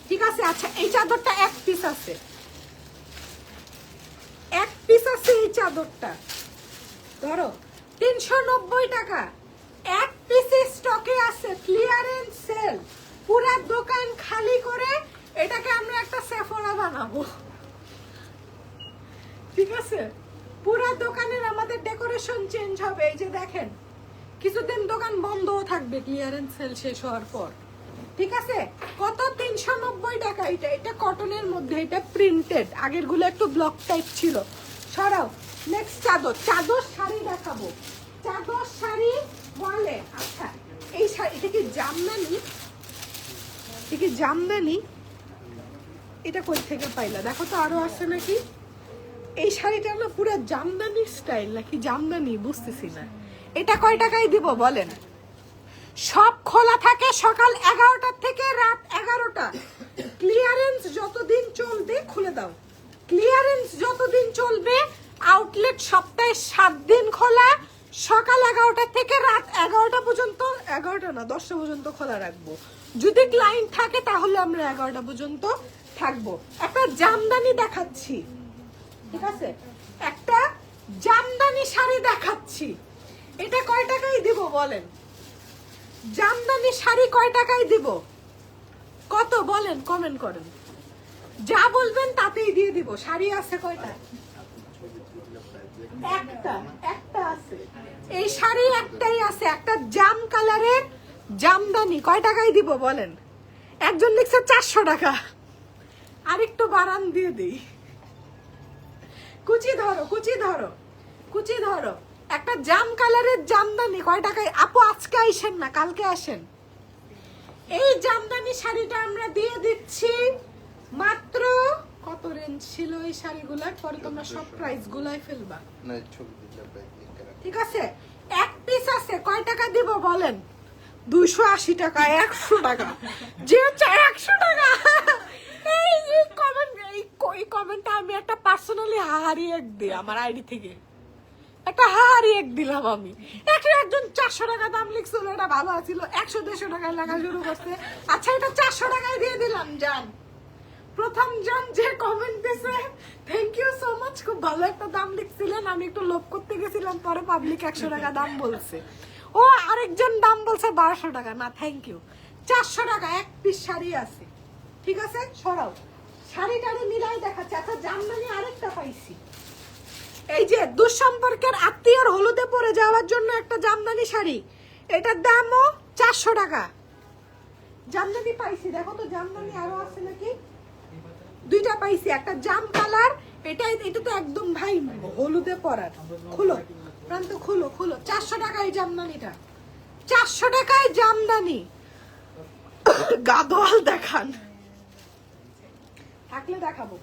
ঠিক আছে। আচ্ছা, এই চাদরটা এক পিস আছে, এক পিস আছে এই চাদরটা। ধরো, 390 টাকা, এক পিস স্টকে আছে। ক্লিয়ারেন্স সেল, পুরো দোকান খালি করে এটাকে আমরা একটা সেফোরা বানাবো। ঠিক আছে, পুরো দোকানের আমাদের ডেকোরেশন চেঞ্জ হবে। এই যে দেখেন, কিছুদিন দোকান বন্ধও থাকবে ক্লিয়ারেন্স সেল শেষ হওয়ার পর। ঠিক আছে, কত? 390 টাকা। এটা কটনের মধ্যে, এটা প্রিন্টেড। আগের গুলো একটু ব্লক টাইপ ছিল। সরাও। নেক্সট চাদর শাড়ি দেখাবো। চাদর শাড়ি বলে, আচ্ছা এই শাড়ি, এটা কি জামদানি? এটা কি জামদানি? এটা কই থেকে পাইলা? দেখো তো আরো আছে নাকি। এই শাড়িটা না পুরো জামদানি স্টাইল নাকি জামদানি বুঝতেছি না। এটা কয় টাকায় দিব বলেন? সব খোলা থাকে সকাল 11টা থেকে রাত 11টা। ক্লিয়ারেন্স যতদিন চলবে, খুলে দাও। ক্লিয়ারেন্স যতদিন চলবে, আউটলেট সপ্তাহে 7 দিন খোলা, সকাল 11টা থেকে রাত 11টা পর্যন্ত, 11টা না 10টা পর্যন্ত খোলা রাখবো। যদি ক্লায়েন্ট থাকে তাহলে আমরা 11টা পর্যন্ত থাকবো। একটা জামদানি দেখাচ্ছি, ঠিক আছে? একটা জামদানি শাড়ি দেখাচ্ছি। এটা কয় টাকায় দিব বলেন? জামদানি শাড়ি কয় টাকায় দিব? কত বলেন, কমেন্ট করেন। যা বলবেন তাতেই দিয়ে দিব। শাড়ি আছে কয়টা? একটা আছে। এই শাড়ি একটাই আছে, একটা জাম কালারের জামদানি। কয় টাকায় দিব বলেন? একজন লিখছে 400 টাকা। আরেকটু বাড়ান দিয়ে দিই। কুচি ধরো, কুচি ধরো, কুচি ধরো। একটা জাম কালারের জামদানি কয় টাকায়? আপু আজকে আইসেন না, কালকে আসেন। এই জামদানি শাড়িটা আমরা দিয়ে দিচ্ছি মাত্র, কত রেঞ্জ ছিল এই শাড়িগুলার? পরে তোমরা সব প্রাইস গুলাই ফেলবা, না ছবি দিলে ব্যাগ করা। ঠিক আছে? এক পিস আছে, কয় টাকা দিব বলেন? 280 টাকা, 100 টাকা। যে চাই 100 টাকা। এই কমেন্টটা আমি একটা পার্সোনালি হারিয়ে দিই আমার আইডি থেকে। একটা হারিয়ে দিলাম আমি। একজন 400 টাকা দাম লিখছিল, এটা ভালো ছিল। 100-150 টাকায় লেখা শুরু করছে। আচ্ছা এটা 400 টাকায় দিয়ে দিলাম। জান প্রথম জন যে কমেন্ট দিছে, থ্যাংক ইউ সো মাচ। খুব ভালো একটা দাম লিখছিলেন, আমি একটু লোভ করতে গেছিলাম, পরে পাবলিক 100 টাকা দাম বলছে। ও আরেকজন দাম বলছে 1200 টাকা। না থ্যাংক ইউ, 400 টাকা এক পিস শাড়ি আছে। ঠিক আছে, সরাও। শাড়ি টাড়ি মিলাই দেখাচ্ছে। আচ্ছা জামদানি আরেকটা পাইছি, এই যে দুঃসম্পর্কের আত্মীয়র হলুদে পরে যাওয়ার জন্য একটা জামদানি শাড়ি। এটার দামও 400 টাকা। জামদানি পাইছি, দেখো তো জামদানি আরো আছে নাকি। দুইটা পাইছি, একটা জাম কালার। এটা তো একদম ভাই হলুদে পরার। খুলো প্রান্ত, খুলো খুলো। 400 টাকায় জামদানিটা, 400 টাকায় জামদানি। গাদোয়াল দেখান, থাকলে দেখাবো।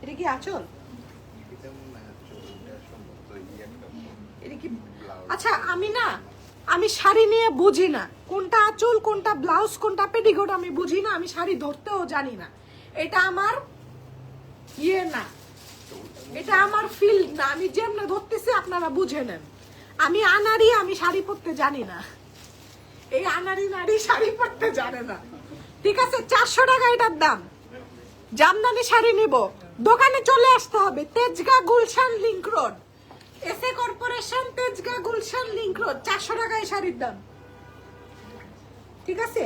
এটা কি আঁচল? এটা মনে হয় চুলটা সম্ভবত একটা এটা কি? আচ্ছা আমি শাড়ি নিয়ে বুঝি না, কোনটা আঁচল কোনটা ব্লাউজ কোনটা পেটিকোট আমি বুঝি না। আমি শাড়ি ধরতেও জানি না। এটা আমার ইয়ে না, এটা আমার ফিল্ড না। আমি যেমন ধরতেছি আপনারা বুঝে নেন। আমি আনারি, আমি শাড়ি পরতে জানি না। এই আনারি নারী শাড়ি পরতে জানে না। ঠিক আছে, 400 টাকা এটার দাম। জামদানি শাড়ি নিব, দোকানে চলে আসতে হবে। Tejgaon Gulshan link road, SA corporation, Tejgaon Gulshan link road. 400 টাকা এই শাড়ির দাম। ঠিক আছে,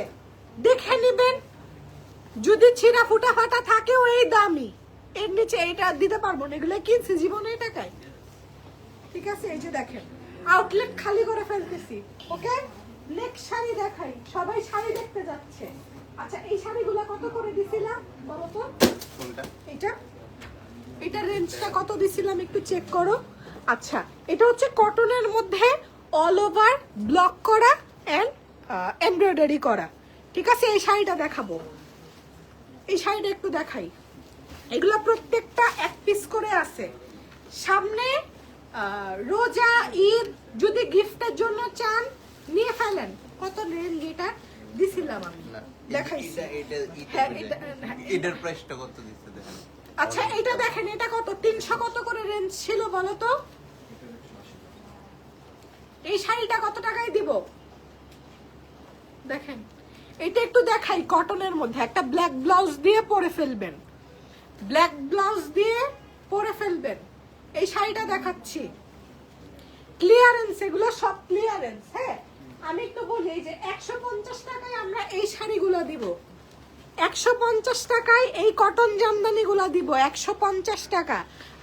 দেখে নিবেন। যদি ছিঁড়া ফুটা ফাটা থাকেও এই দামই। এর নিচে এটা দিতে পারবো না, এগুলো কিনছি জীবনে এই টাকায়। ঠিক আছে, এই যে দেখেন আউটলেট খালি করে ফেলতেছি। ওকে, নেক্সট শাড়ি দেখাই। সবাই শাড়ি দেখতে যাচ্ছে। আচ্ছা এই শাড়িগুলো কত করে দিছিলাম বলো তো? কোনটা? এটা রেঞ্জটা কত দিছিলাম একটু চেক করো। আচ্ছা এটা হচ্ছে কটনের মধ্যে অল ওভার ব্লক করা এন্ড এমব্রয়ডারি করা। ঠিক আছে, এই শাড়িটা দেখাবো। এই শাড়িটা একটু দেখাই। এগুলো প্রত্যেকটা এক পিস করে আছে। সামনে রোজা ঈদ, যদি গিফটের জন্য চান নিয়ে ফেলেন। কত রেঞ্জ এটা দিছিলাম আমি, দেখাইছি। এটার প্রাইসটা কত দিচ্ছে দেখেন। আচ্ছা এটা দেখেন, এটা কত? 300 কত করে রেঞ্জ ছিল বলো তো? এই শাড়িটা কত টাকায় দিব দেখেন। এটা একটু দেখাই, কটনের মধ্যে একটা ব্ল্যাক ব্লাউজ দিয়ে পরে ফেলবেন, ব্ল্যাক ব্লাউজ দিয়ে পরে ফেলবেন। এই শাড়িটা দেখাচ্ছি, ক্লিয়ারেন্স, এগুলো সব ক্লিয়ারেন্স। হ্যাঁ আমি একটু বলি, এই যে 150 টাকায় আমরা এই শাড়িগুলো দিব। 150 টাকায় এই কটন জামদানি গুলা দিব, 150 টাকা।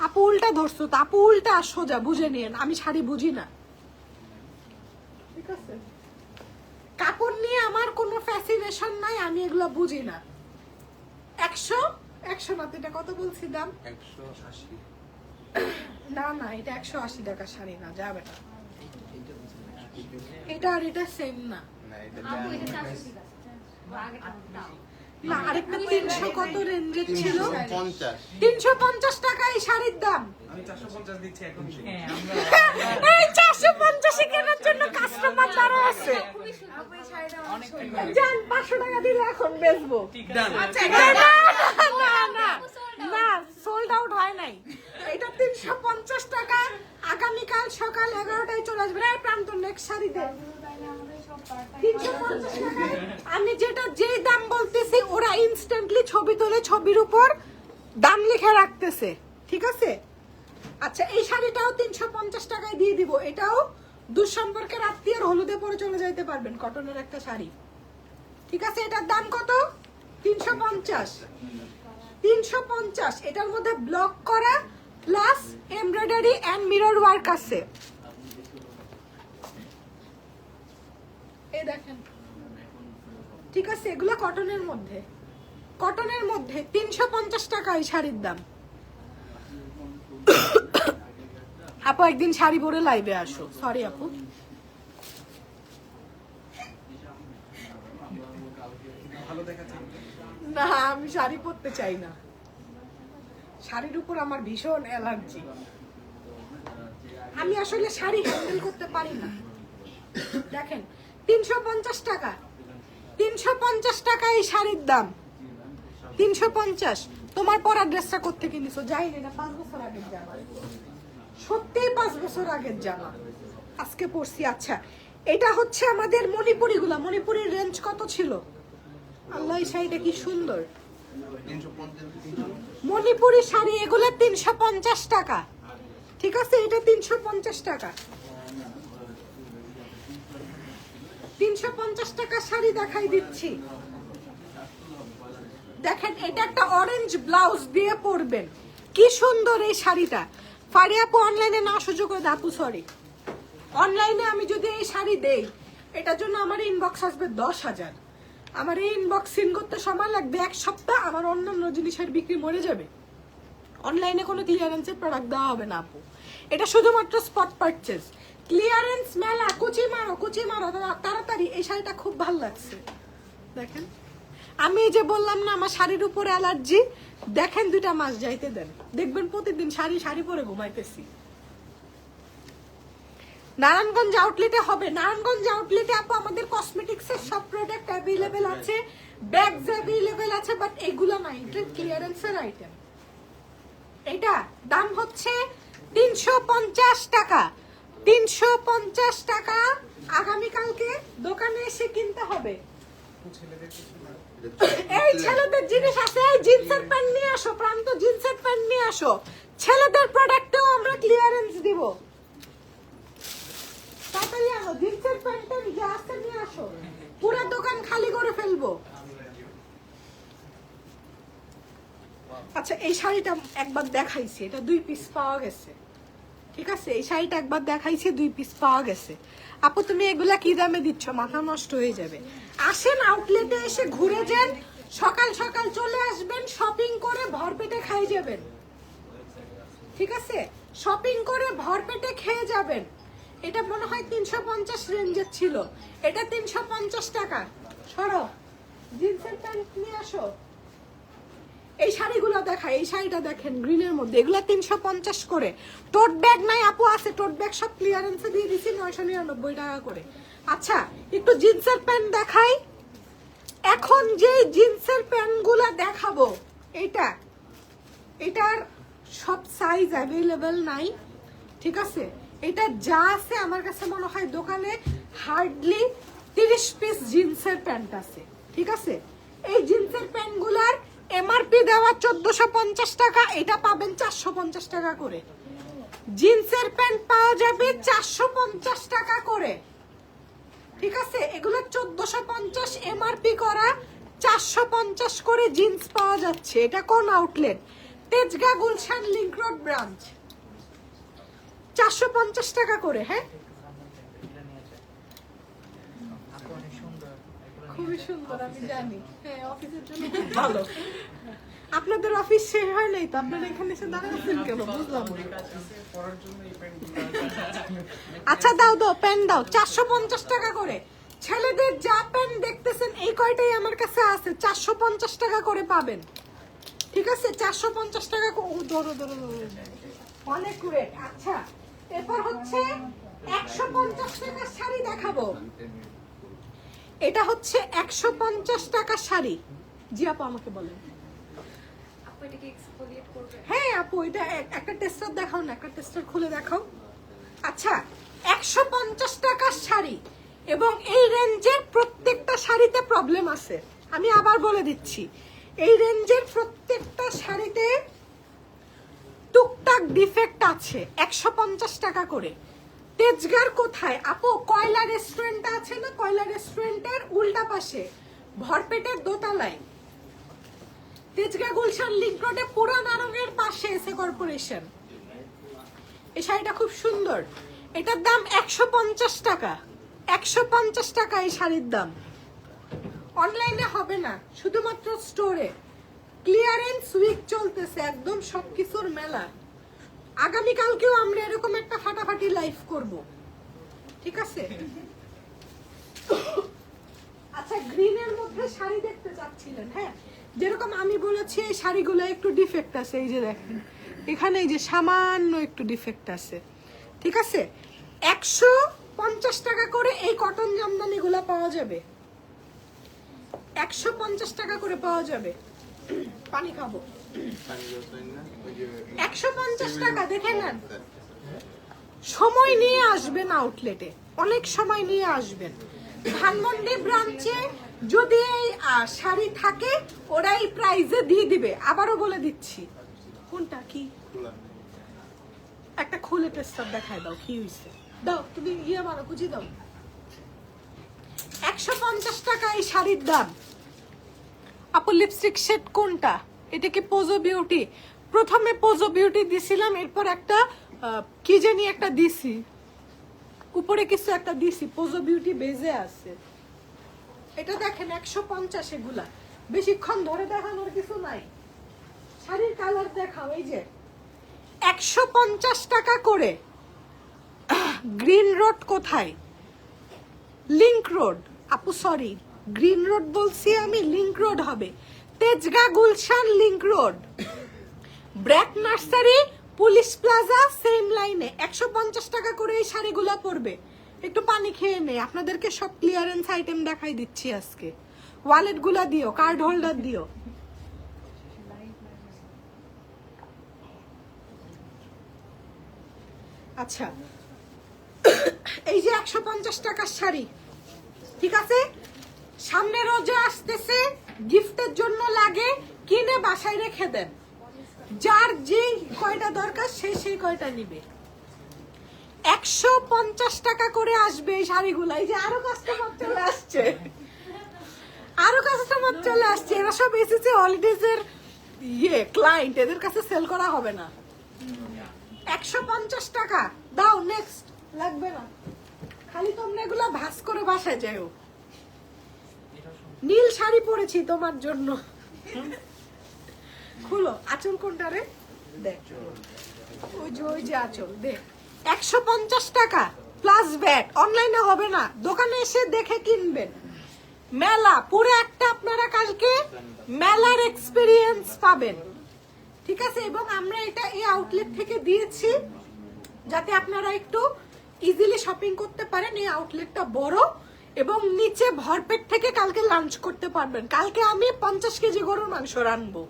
আপু উল্টা ধরছো তো, আপু উল্টা আর সোজা বুঝে নিয়েন, আমি শাড়ি বুঝি না, ঠিক আছে? কাপড় নিয়ে আমার কোনো ফ্যাসিনেশন নাই, আমি এগুলো বুঝি না। 100 না, এটা কত বলছি দাম? 180 না না, এটা 180 টাকা শাড়ি না, যাবে না। এটা আর এটা সেম না। না এটা আপু এটা জানি 400 ঠিক আছে আগেটা দাও না, আরেকটা 300 কত রেঞ্জের ছিল? 350 350 টাকা এই শাড়ির দাম। আমি 450 দিচ্ছি এখন। এই 450 এ কেনার জন্য কাস্টমার দাঁড়া আছে। খুবই সুন্দর জান 500 টাকা দিলে এখন বেচবো। আচ্ছা, না সোল্ড আউট হয় নাই। এটা 350 টাকা, আগামীকাল সকাল 11টায় চলে আসবে। এই প্রান্ত নেক্সট শাড়ি দে। 350 টাকা। আমি যেই দাম বলতেছি ওরা ইনস্ট্যান্টলি ছবি তোলে, ছবির উপর দাম লিখে রাখতেছে, ঠিক আছে? আচ্ছা, এই শাড়িটাও 350 টাকায় দিয়ে দিব। এটাও দুঃসম্পর্কের আত্মীয়র হলুদে পরে চলে যাইতে পারবেন, কটনের একটা শাড়ি, ঠিক আছে? এটার দাম কত? 350। 350। এটার মধ্যে ব্লক করা plus embroidery and mirror work আছে। এই দেখেন, ঠিক আছে? এগুলো কটনের মধ্যে, 350 টাকা এই শাড়ির দাম। আপু একদিন শাড়ি পরে লাইভে আসো। সরি আপু, ভালো দেখাচ্ছে। না আমি শাড়ি পরতে চাই না, শাড়ির উপর আমার ভীষণ অ্যালার্জি। আমি আসলে শাড়ি হ্যান্ডেল করতে পারি না। দেখেন 350 টাকা, 350 টাকা এই শাড়ির দাম। 350। তোমার পরা ড্রেসটা কোত্থেকে কিনেছো? যাই না, 5 বছর আগের জামা, সত্যিই 5 বছর আগের জামা, আজকে পরছি। আচ্ছা, এটা হচ্ছে আমাদের মণিপুরি গুলা। মণিপুরির রেঞ্জ কত ছিল? আল্লাহ, এই শাড়িটা কি সুন্দর, 350 মণিপুরি শাড়ি। এগুলো 350 টাকা, ঠিক আছে? এটা 350 টাকা। 350 টাকা শাড়ি দেখাই দিচ্ছি। দেখেন, এটা একটা অরেঞ্জ ব্লাউজ দিয়ে পরবেন, কি সুন্দর এই শাড়িটা। ফারিয়া আপু অনলাইনে না সুযোগ করে আপু, সরি, অনলাইনে আমি যদি এই শাড়ি দেই, এটার জন্য আমার ইনবক্স আসবে 10,000। আমার এই ইনবক্স সিন করতে সময় লাগবে 1 সপ্তাহ। আমার অন্যান্য জিনিসের বিক্রি মরে যাবে। অনলাইনে কোনো ক্লিয়ারেন্সের প্রোডাক্ট দেওয়া হবে না আপু, এটা শুধুমাত্র স্পট পারচেজ। ক্লিয়ারেন্স মেলা, কুচি মারো তাড়াতাড়ি। এই শাড়িটা খুব ভালো লাগছে, দেখেন। আমি এই যে বললাম না আমার শাড়ির উপর অ্যালার্জি, দেখেন 2টা মাস যাইতে দেন, দেখবেন প্রতিদিন শাড়ি পরে ঘুমাইতেছি। নারায়ণগঞ্জ আউটলেটে হবে। নারায়ণগঞ্জ আউটলেটে আপু আমাদের কসমেটিক্সের সব প্রোডাক্ট অ্যাভেলেবেল আছে, ব্যাগস অ্যাভেলেবেল আছে, বাট এগুলো নাই, এটা ক্লিয়ারেন্সের আইটেম। এটা দাম হচ্ছে 350 টাকা। 350 টাকা। আগামীকালকে দোকানে এসে কিনতে হবে। এই ছেলেদের জিনিস আছে, এই জিন্সের প্যান্ট নিয়ে আসো, প্রান্ত জিন্সের প্যান্ট নিয়ে আসো। ছেলেদের প্রোডাক্টেও আমরা ক্লিয়ারেন্স দিব, তাড়াতাড়ি আনো। জিন্সের প্যান্টটা যা আছে নিয়ে আসো, পুরো দোকান খালি করে ফেলবো। আচ্ছা, এই শাড়িটা একবার দেখাইছি, এটা 2 পিস পাওয়া গেছে, ঠিক আছে? এই শাড়িটা একবার দেখাইছি, 2 পিস পাওয়া গেছে। আপু তুমি এগুলা কি দামে দিচ্ছ? মাথা নষ্ট হয়ে যাবে। আসেন আউটলেটে এসে ঘুরে যান, সকাল সকাল চলে আসবেন, শপিং করে ভরপেটে খাই যাবেন, ঠিক আছে? শপিং করে ভরপেটে খেয়ে যাবেন। এটা মনে হয় 350 রেঞ্জের ছিল, এটা 350 টাকা। সরো, জিন্সের প্যান্ট নিয়ে আসো। এই শাড়িগুলো দেখা, এই শাড়িটা দেখেন গ্রিনের মধ্যে, এগুলা 350 করে। টোট ব্যাগ নাই আপু? আছে টোট ব্যাগ, সব ক্লিয়ারেন্সে দিয়ে দিছি 999 টাকা করে। আচ্ছা, একটু জিন্সের প্যান্ট দেখাই। এখন যে জিন্সের প্যান্টগুলা দেখাবো, এটার সব সাইজ অ্যাভেলেবেল নাই, ঠিক আছে? এটা যা আছে আমার কাছে মনে হয় দোকানে হার্ডলি 30 পিস জিন্সের প্যান্ট আছে, ঠিক আছে? এই জিন্সের প্যান্টগুলার এমআরপি দেওয়া 1450 টাকা, এটা পাবেন 450 টাকা করে। জিন্সের প্যান্ট পাওয়া যাবে 450 টাকা করে, ঠিক আছে? এগুলো 1450 এমআরপি করা, 450 করে জিন্স পাওয়া যাচ্ছে। এটা কোন outlet? Tejgaon Gulshan link road branch. 450 টাকা করে। হ্যাঁ, খুবই সুন্দর, আমি জানি। হ্যাঁ, অফিসের জন্য খুব ভালো। আপনাদের অফিস শেষ হয় নাই তো আপনারা এখানে এসে দাঁড়াচ্ছেন কেন? বুঝলাম না। আচ্ছা দাও দাও, প্যান্ট দাও। 450 টাকা করে। ছেলেদের যা প্যান্ট দেখতেছেন এই কয়টাই আমার কাছে আছে, 450 টাকা করে পাবেন। ঠিক আছে, 450 টাকা। ধরো ধরো ধরো, অনেক রেট। আচ্ছা, এরপর হচ্ছে 150 টাকার শাড়ি দেখাবো। এটা হচ্ছে 150 টাকার শাড়ি। জি আপু, আমাকে বলেন। আপু এটা কি এক্সফোলিয়েট করবে? হ্যাঁ আপু, এটা একটা টেস্টার দেখাও না, একটা টেস্টার খুলে দেখাও। আচ্ছা, 150 টাকার শাড়ি এবং এই রেঞ্জের প্রত্যেকটা শাড়িতে প্রবলেম আছে। আমি আবার বলে দিচ্ছি, এই রেঞ্জের প্রত্যেকটা শাড়িতে টুকটাক ডিফেক্ট আছে। 150 টাকা করে। তেজগাঁর কোথায় আপু? কয়লা রেস্টুরেন্ট আছে না, কয়লা রেস্টুরেন্টের উল্টা পাশে ভরপেটের দোতলায়। তেজগাঁ গুলশান লিংক রোডে পুরান আরঙের পাশে এসে কর্পোরেশন। এই শাড়িটা খুব সুন্দর। এটার দাম 150 টাকা। 150 টাকা এই শাড়ির দাম। অনলাইনে হবে না, শুধুমাত্র স্টোরে। ক্লিয়ারেন্স উইক চলতেছে, একদম সবকিছুর মেলা। আগামীকালকেও আমরা এরকম একটা ফাটাফাটি লাইভ করব, ঠিক আছে? আচ্ছা, গ্রিনের মধ্যে শাড়ি দেখতে চাচ্ছিলেন? হ্যাঁ, যেরকম আমি বলেছি এই শাড়িগুলো একটু ডিফেক্ট আছে। এই যে দেখেন, এখানে এই যে সামান্য একটু ডিফেক্ট আছে। ঠিক আছে, 150 টাকা করে এই কটন জামদানিগুলো পাওয়া যাবে। 150 টাকা করে পাওয়া যাবে। পানি খাবো। 150 টাকা, দেখে নেন। সময় নিয়ে আসবেন আউটলেটে, অনেক সময় নিয়ে আসবেন। ধানমন্ডি ব্রাঞ্চে যদি এই শাড়ি থাকে ওরা এই প্রাইজে দিয়ে দিবে। আবারও বলে দিচ্ছি। কোনটা কি? একটা খুলে টেস্টার দেখায় দাও, কি হইছে? দাও, তুমি ইয়ে মারো, কুচি দাও। 150 টাকা এই শাড়ির দাম। আপু, লিপস্টিক শেড কোনটা? এটা কি পোজো বিউটি? প্রথমে পোজো বিউটি দিছিলাম, এরপর একটা কি জানি একটা দিছি, উপরে কিছু একটা দিছি। পোজো বিউটি বেজে আছে। এটা দেখেন 150। এগুলা বেশিক্ষণ ধরে দেখানোর কিছু নাই। শাড়ির কালার দেখাও। এই যে 150 টাকা করে। গ্রিন রোড কোথায়? Link road. আপু সরি, গ্রিন রোড বলছি আমি, লিংক রোড হবে। Tejgaon Gulshan link road, BRAC nursery, police plaza, same লাইনে। 150 টাকা করে এই শাড়িগুলো পড়বে। একটু পানি খেয়ে নেই, আপনাদেরকে সব ক্লিয়ারেন্স আইটেম দেখাই দিচ্ছি আজকে। ওয়ালেট গুলা দিও, কার্ড হোল্ডার দিও। আচ্ছা, এই যে 150 টাকার শাড়ি, ঠিক আছে? সামনে রোজা আসতেছে, গিফটের জন্য লাগে, কিনে বাসায় রেখে দেন। যার যে কয়টা দরকার সে সেই কয়টা নিবে। 150 টাকা করে আসবে এই শাড়িগুলো। এই যে আরো কাস্টমার চলে আসছে, আরো কাস্টমার চলে আসছে। এরা সব এসেছে হলিডেজ এর ক্লায়েন্ট, এদের কাছে সেল করা হবে না। 150 টাকা দাও। নেক্সট লাগবে না, খালি তোমরা এগুলো ভাস করে বাসায় যাও। নীল শাড়ি পরেছি তোমার জন্য। খুলো, আঁচল কোনটা রে? দেখ, ওই যে আঁচল দেখ। 150 টাকা প্লাস ভ্যাট। অনলাইনে হবে না, দোকানে এসে দেখে কিনবেন। মেলা পুরো একটা আপনারা কালকে মেলার এক্সপেরিয়েন্স পাবেন, ঠিক আছে? এবং আমরা এটা এই আউটলেট থেকে দিয়েছি যাতে আপনারা একটু ইজিলি শপিং করতে পারেন। এই আউটলেটটা বড় এবং নিচে ভরপেট থেকে কালকে লাঞ্চ করতে পারবেন। কালকে আমি 50 কেজি গরুর মাংস রানবো।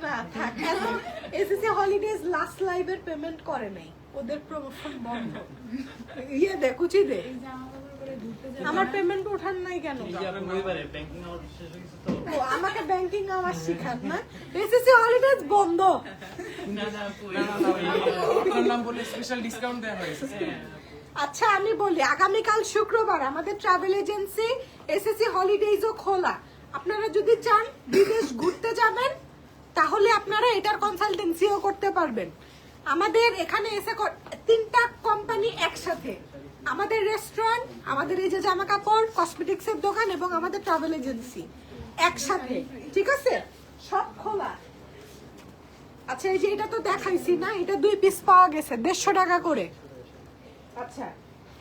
না থাক, এখন এসএসসি হলিডেজ লাস্ট লাইভের পেমেন্ট করে নাই, ওদের প্রমোশন বন্ধ। ইয়ে দে, কুচি দে। আমার পেমেন্ট ওঠান নাই কেন? ও আমাকে ব্যাংকিং আওয়াজ শিখান না। এসএসসি হলিডেজ বন্ধ। আচ্ছা আমি বলি, আগামীকাল শুক্রবার আমাদের ট্রাভেল এজেন্সি এসএসসি হলিডেজও খোলা। আপনারা যদি চান বিদেশ ঘুরতে যাবেন তাহলে আপনারা এটার কনসালটেন্সিও করতে পারবেন। আমাদের এখানে এসে 3টা কোম্পানি একসাথে, আমাদের রেস্টুরেন্ট, আমাদের এই যে জামা কাপড় কসমেটিক্সের দোকান এবং আমাদের ট্রাভেল এজেন্সি একসাথে, ঠিক আছে, সব খোলা। আচ্ছা এই যে এটা তো দেখাইছি না, এটা 2 পিস পাওয়া গেছে 150 টাকা করে। আচ্ছা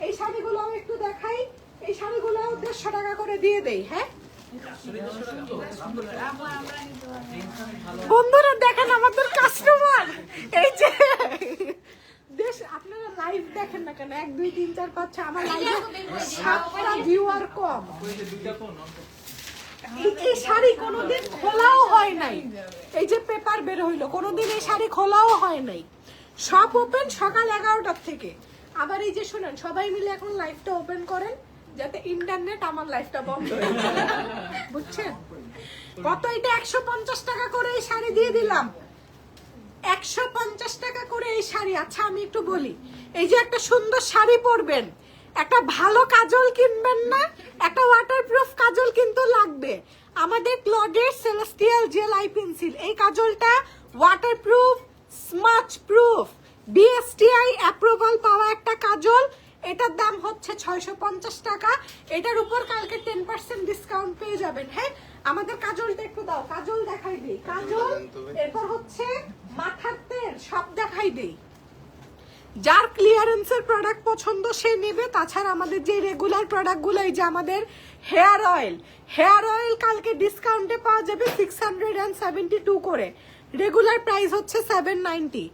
এই শাড়িগুলো একটু দেখাই, এই শাড়িগুলো 150 টাকা করে দিয়ে দেই। হ্যাঁ বন্ধুরা দেখেন আমাদের কাস্টমার, এই যে দেশ, আপনারা লাইভ দেখেন না কেন, 1 2 3 4 5 6 আমার লাইভে 7টা ভিউয়ার কম। এই শাড়ি কোনোদিন খোলাও হয় নাই, এই যে পেপার বের হইলো, কোনোদিন এই শাড়ি খোলাও হয় নাই, সব ওপেন সকাল 11টার থেকে। আবার এই যে শুনেন, সবাই মিলে এখন লাইভটা ওপেন করেন যাতে ইন্টারনেট আমার লাইভটা বন্ধ হয়ে যায়, বুঝছেন? কত এটা 150 টাকা করে এই শাড়ি দিয়ে দিলাম, 150 টাকা করে এই শাড়ি। আচ্ছা আমি একটু বলি, এই যে একটা সুন্দর শাড়ি পরবেন, একটা ভালো কাজল কিনবেন না, একটা ওয়াটারপ্রুফ কাজল কিন্তু লাগবে। আমাদের ক্লডের সেলেস্টিয়াল জেল আই পেন্সিল, এই কাজলটা waterproof, smudge proof, BSTI approval পাওয়া একটা কাজল। এটার দাম হচ্ছে 650 টাকা। এটার উপর কালকে 10% ডিসকাউন্ট পেয়ে যাবেন। হ্যাঁ আমাদের কাজলটা একটু দাও, কাজল দেখাই দেই, কাজল, এরপর হচ্ছে মাথার তেল, সব দেখাই দেই। যার ক্লিয়ারেন্সের প্রোডাক্ট পছন্দ সে নেবে। তাছাড়া আমাদের যে রেগুলার প্রোডাক্টগুলো, এই যে আমাদের হেয়ার অয়েল কালকে ডিসকাউন্টে পাওয়া যাবে 672 করে, রেগুলার প্রাইস হচ্ছে 790,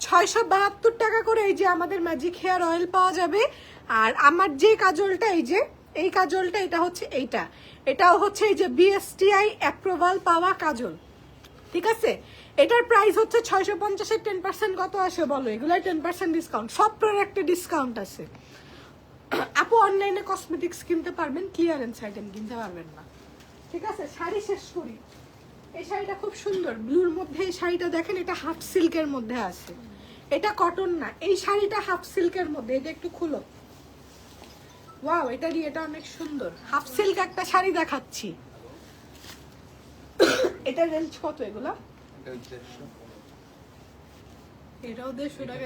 672 টাকা করে এই যে আমাদের ম্যাজিক হেয়ার অয়েল পাওয়া যাবে। আর আমার যে কাজলটা, এই যে এই কাজলটা, এটা হচ্ছে এটাও হচ্ছে এই যে বিএসটিআই অ্যাপ্রুভাল পাওয়া কাজল, ঠিক আছে। এটার প্রাইস হচ্ছে 650 এর 10% কত আসে বলো? এগুলাই 10% ডিসকাউন্ট, সব প্রোডাক্টে ডিসকাউন্ট আছে। আপু অনলাইনে কসমেটিক্স কিনতে পারবেন, ক্লিয়ারেন্স আইটেম কিনতে পারবেন না, ঠিক আছে। শাড়ি শেষ করি, এই শাড়িটা খুব সুন্দর ব্লুর মধ্যে, এই শাড়িটা দেখেন, এটা হাফ সিল্কের মধ্যে আছে, এটা কটন না, এই শাড়িটা হাফ সিল্কের মধ্যে। এটা একটু খুলো, ওয়াও এটা অনেক সুন্দর হাফ সিল্ক একটা শাড়ি দেখাচ্ছি। এটা রেঞ্জ কত এগুলা? এটাও 150 টাকা।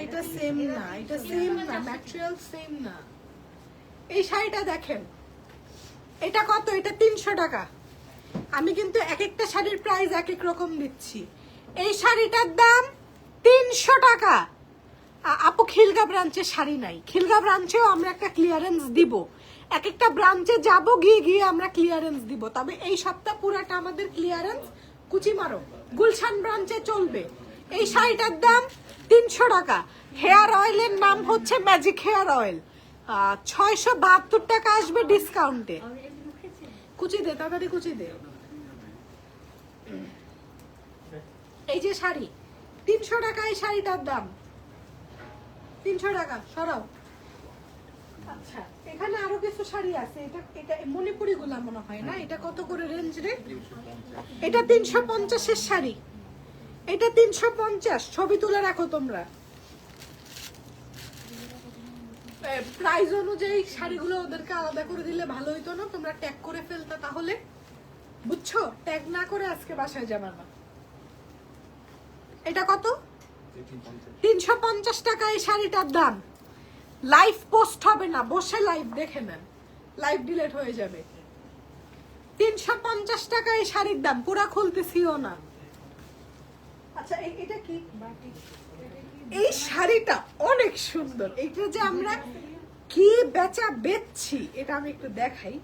এটা সেম না, এটা সেম না, ম্যাটেরিয়াল সেম না। এই শাড়িটা দেখেন, এটা কত? এটা 300 টাকা। আমি কিন্তু এক একটা শাড়ির প্রাইস এক এক রকম দিচ্ছি। এই শাড়িটার দাম 300 টাকা। আপু খিলগা ব্রাঞ্চে শাড়ি নাই, খিলগা ব্রাঞ্চেও আমরা একটা ক্লিয়ারেন্স দিব, এক একটা ব্রাঞ্চে যাব, গিয়ে আমরা ক্লিয়ারেন্স দিব। তবে এই সপ্তাহ পুরাটা আমাদের ক্লিয়ারেন্স কুচিমারো গুলশান ব্রাঞ্চে চলবে। এই শাড়িটার দাম 300 টাকা। হেয়ার অয়েলের নাম হচ্ছে ম্যাজিক হেয়ার অয়েল, 672 টাকা আসবে ডিসকাউন্টে। কুচি দে, তাড়াতাড়ি কুচি দে। এই যে শাড়ি 300 টাকা, এই শাড়িটার দাম 300 টাকা। সরাও। আচ্ছা এখানে আরো কিছু শাড়ি আছে, এটা মণিপুরি গুলা মনে হয় না। এটা কত করে রেঞ্জ রে? এটা 350 এর শাড়ি, এটা 350। ছবি তুলে রাখো তোমরা, প্রাইস অনুযায়ী শাড়িগুলো ওদেরকে আলাদা করে দিলে ভালো হইতো না? তোমরা ট্যাগ করে ফেলতে তাহলে, বুঝছো? ট্যাগ না করে আজকে বাসায় যাবা না। এটা কত? 350 টাকা এই শাড়িটার দাম। লাইভ পোস্ট হবে না, বসে লাইভ দেখে নেন, লাইভ ডিলিট হয়ে যাবে। 350 টাকা এই শাড়ির দাম, পুরা খুলতেছিও না। আচ্ছা এটা কি? এই শাড়িটা অনেক সুন্দর। এটা যে আমরা কি বেচছি এটা আমি একটু দেখাই।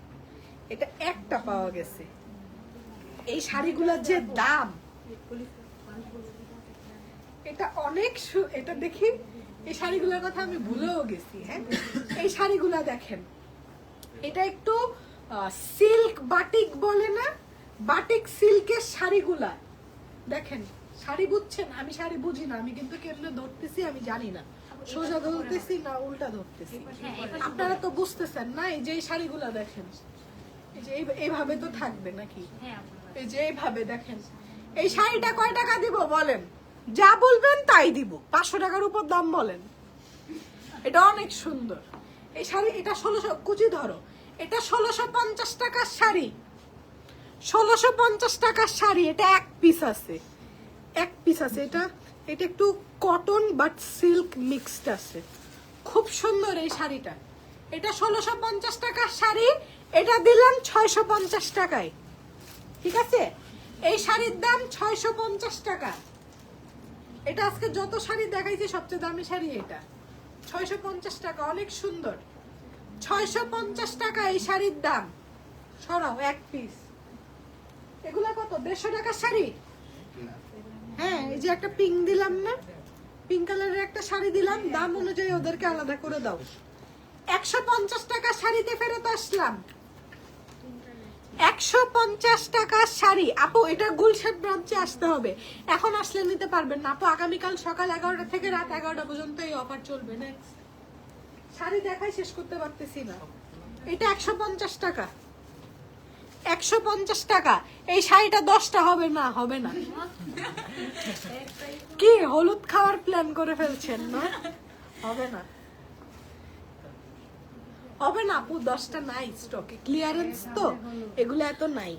এটা একটা পাওয়া গেছে। এই শাড়িগুলোর যে দাম, এটা অনেক, এটা দেখি, এই শাড়িগুলোর কথা আমি ভুলেও গেছি। হ্যাঁ এই শাড়িগুলা দেখেন, এটা একটু সিল্ক বাটিক বলে না, বাটিক সিল্কের শাড়িগুলা দেখেন। শাড়ি বুঝছেন? আমি শাড়ি বুঝি না, আমি কিন্তু কেমনে ধরতেছি আমি জানি না, সোজা ধরতেছি না উল্টা ধরতেছি, আপনারা তো বুঝতেছেন না। এই যে এই শাড়িগুলা দেখেন, এই যে এইভাবে তো থাকবে নাকি, এই যে এইভাবে দেখেন। এই শাড়িটা কয় টাকা দিব বলেন? যা বলবেন তাই দিব, 500 টাকার উপর দাম বলেন। এটা অনেক সুন্দর। এই শাড়ি এটা 1600 কুচি ধরো, এটা 1650 টাকার শাড়ি, 1650 টাকার শাড়ি। এটা এক পিস আছে, এক পিস আছে। এটা এটা একটু কটন বাট সিল্ক মিক্সড আছে, খুব সুন্দর এই শাড়িটা। এটা 1650 টাকার শাড়ি, এটা দিলাম 650 টাকায়। ঠিক আছে, এই শাড়ির দাম 650 টাকা। এটা আজকে যত শাড়ি দেখাইছি সবচেয়ে দামি শাড়ি এটা, 650 টাকা, অনেক সুন্দর। 650 টাকা এই শাড়ির দাম। সরাও এক পিস। এগুলা কত? 150 টাকার শাড়ি। হ্যাঁ, এই যে একটা পিঙ্ক দিলাম না, পিঙ্ক কালারের একটা শাড়ি দিলাম, দাম অনুযায়ী ওদেরকে আলাদা করে দাও। 150 টাকা শাড়িতে ফেরত আসলাম, 150 টাকার শাড়ি। আপু এটা গুলশান ব্রাঞ্চে আসতে হবে, এখন আসলে নিতে পারবেন না আপু। আগামীকাল সকাল 11টা থেকে রাত 11টা পর্যন্ত এই অফার চলবে। নেক্সট শাড়ি দেখাই শেষ করতে পারতেছি না। এটা 150 টাকা, 150 টাকা। এই শাড়িটা 10টা হবে না, হবে না। কি হলুদ খাওয়ার প্ল্যান করে ফেলছেন না? হবে না, হবে না আপু, 10টা নাই স্টকে, ক্লিয়ারেন্স তো, এগুলো এত নাই।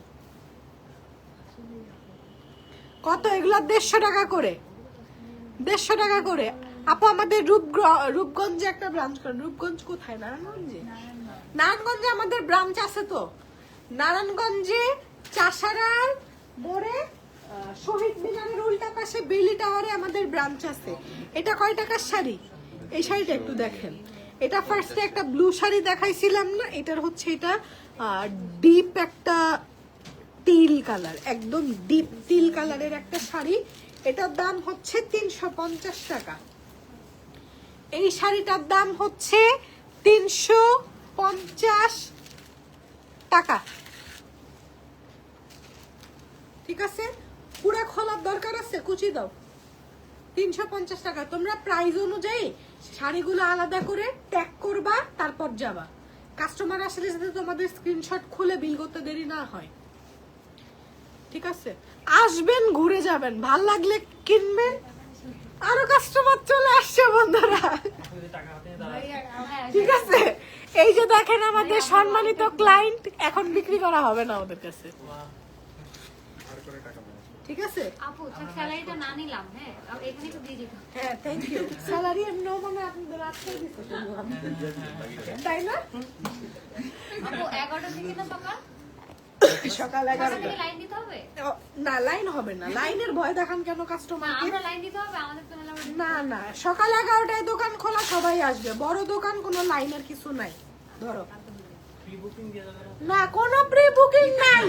কত এগুলা? 150 টাকা করে, 150 টাকা করে। আপু আমাদের রূপগঞ্জে একটা ব্রাঞ্চ করেন। রূপগঞ্জ কোথায়? নারায়ণগঞ্জে। নারায়ণগঞ্জে আমাদের ব্রাঞ্চ আছে তো, নারায়ণগঞ্জে চাষারার মোড়ে শহীদ মিনারের উল্টা পাশে বেলি টাওয়ারে আমাদের ব্রাঞ্চ আছে। এটা কয় টাকার শাড়ি? এই শাড়িটা একটু দেখেন। এটা ফার্স্টে একটা ব্লু শাড়ি দেখাইছিলাম না, এটার হচ্ছে এটা ডিপ একটা টিল কালার, একদম ডিপ টিল কালারের একটা শাড়ি। এটার দাম হচ্ছে 350 টাকা। এই শাড়িটার দাম হচ্ছে 350 টাকা। ঠিক আছে, পুরা খোলার দরকার আছে, কুচি দাও। 350 টাকা। তোমরা প্রাইস অনুযায়ী শাড়িগুলো আলাদা করে ট্যাগ করবা, তারপর যাবা। কাস্টমার আসলে যাতে তোমাদের স্ক্রিনশট খুলে বিল করতে দেরি না হয়। ঠিক আছে, আসবেন, ঘুরে যাবেন, ভাল লাগলে কিনবেন। আরো কাস্টমার চলে আসছে বন্ধুরা। ঠিক আছে, এই যে দেখেন আমাদের সম্মানিত ক্লায়েন্ট, এখন বিক্রি করা হবে না ওদের কাছে। ঠিক আছে আপু, স্যালারিটা না নিলাম, হ্যাঁ এখানে তো দিয়ে দিতাম। হ্যাঁ, থ্যাংক ইউ। স্যালারি এমনি মানে আপনাদের আজকে দিতে তাই না? আপু 11টা থেকে না সকাল সকাল 11টা থেকে লাইন দিতে হবে? না, লাইন হবে না। লাইনের ভয় দেখান কেন কাস্টমারকে? আমরা লাইন দিতে হবে, আমাদের তো মেলা না না, সকাল 11টায় দোকান খোলা, সবাই আসবে। বড় দোকান, কোনো লাইনের কিছু নাই। ধরো না, কোনো প্রি বুকিং নাই,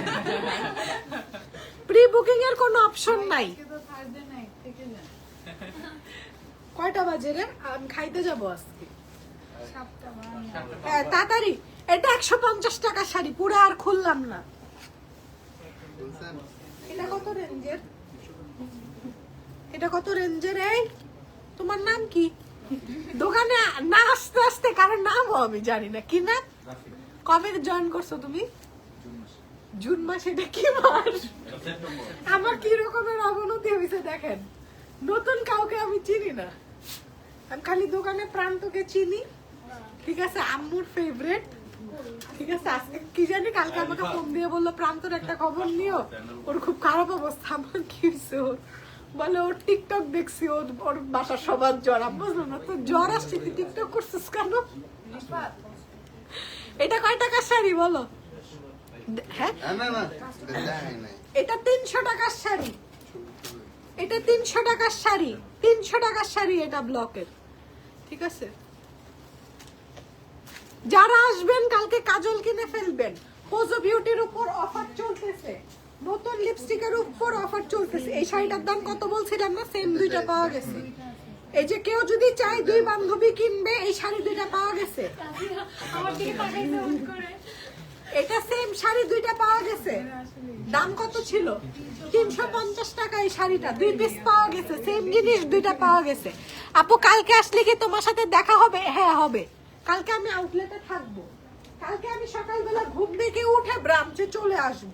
প্রি বুকিং এর কোনো অপশন নাই। কয়টা বাজে রে? আমি খাইতে যাবো আজকে। হ্যাঁ, তাড়াতাড়ি। এটা 150 টাকা শাড়ি, পুরো আর খুললাম না। এটা কত রেঞ্জের? এটা কত রেঞ্জের? এই তোমার নাম কি? দোকানে না আসতে আসতে কারোর নামও আমি জানি না। কি না? কবে জয়েন করছো তুমি? জুন মাস। এটা কি মাস? আমার কি রকমের অবনতি হয়েছে দেখেন। নতুন কাউকে আমি চিনি না, আমি খালি দোকানে প্রান্তকে চিনি। ঠিক আছে, আম্মুর ফেভারিট। ঠিক আছে, আজকে কি জানি কালকে আমাকে ফোন দিয়ে বললো প্রান্তর একটা খবর নিও, ওর খুব খারাপ অবস্থা। আমার কি হয়েছে? ওর বলে ওর টিকটক দেখছি, ওর বাসার সবার জ্বর। আমি বুঝলাম না, তো জ্বর আসছে, তুই টিকটক করছিস কেন? এটা কয় টাকার শাড়ি বলো? হ্যাঁ, এটা 300 টাকার শাড়ি। এটা 300 টাকার শাড়ি, 300 টাকার শাড়ি এটা ব্লকের। ঠিক আছে, যারা আসবেন কালকে কাজল কিনে ফেলবেন। পোজো বিউটির উপর অফার চলতেছে, নতুন লিপস্টিকের উপর অফার চলতেছে। এই শাড়িটার দাম কত বলছিলাম না? সেম দুইটা পাওয়া গেছে। এই যে কেউ যদি চায় দুই বান্ধবী কিনবে, এই শাড়ি দুইটা পাওয়া গেছে। আমার দিকে তাকাইছে মন করে। এটা সেম শাড়ি দুইটা পাওয়া গেছে। দাম কত ছিল? 350 টাকা এই শাড়িটা। 2 পিস পাওয়া গেছে, সেম জিনিস দুইটা পাওয়া গেছে। আপু কালকে আসলে কি তোমার সাথে দেখা হবে? হ্যাঁ হবে। কালকে আমি আউটলেটে থাকবো। কালকে আমি সকালবেলা ঘুম থেকে উঠে ব্রাঞ্চে চলে আসব।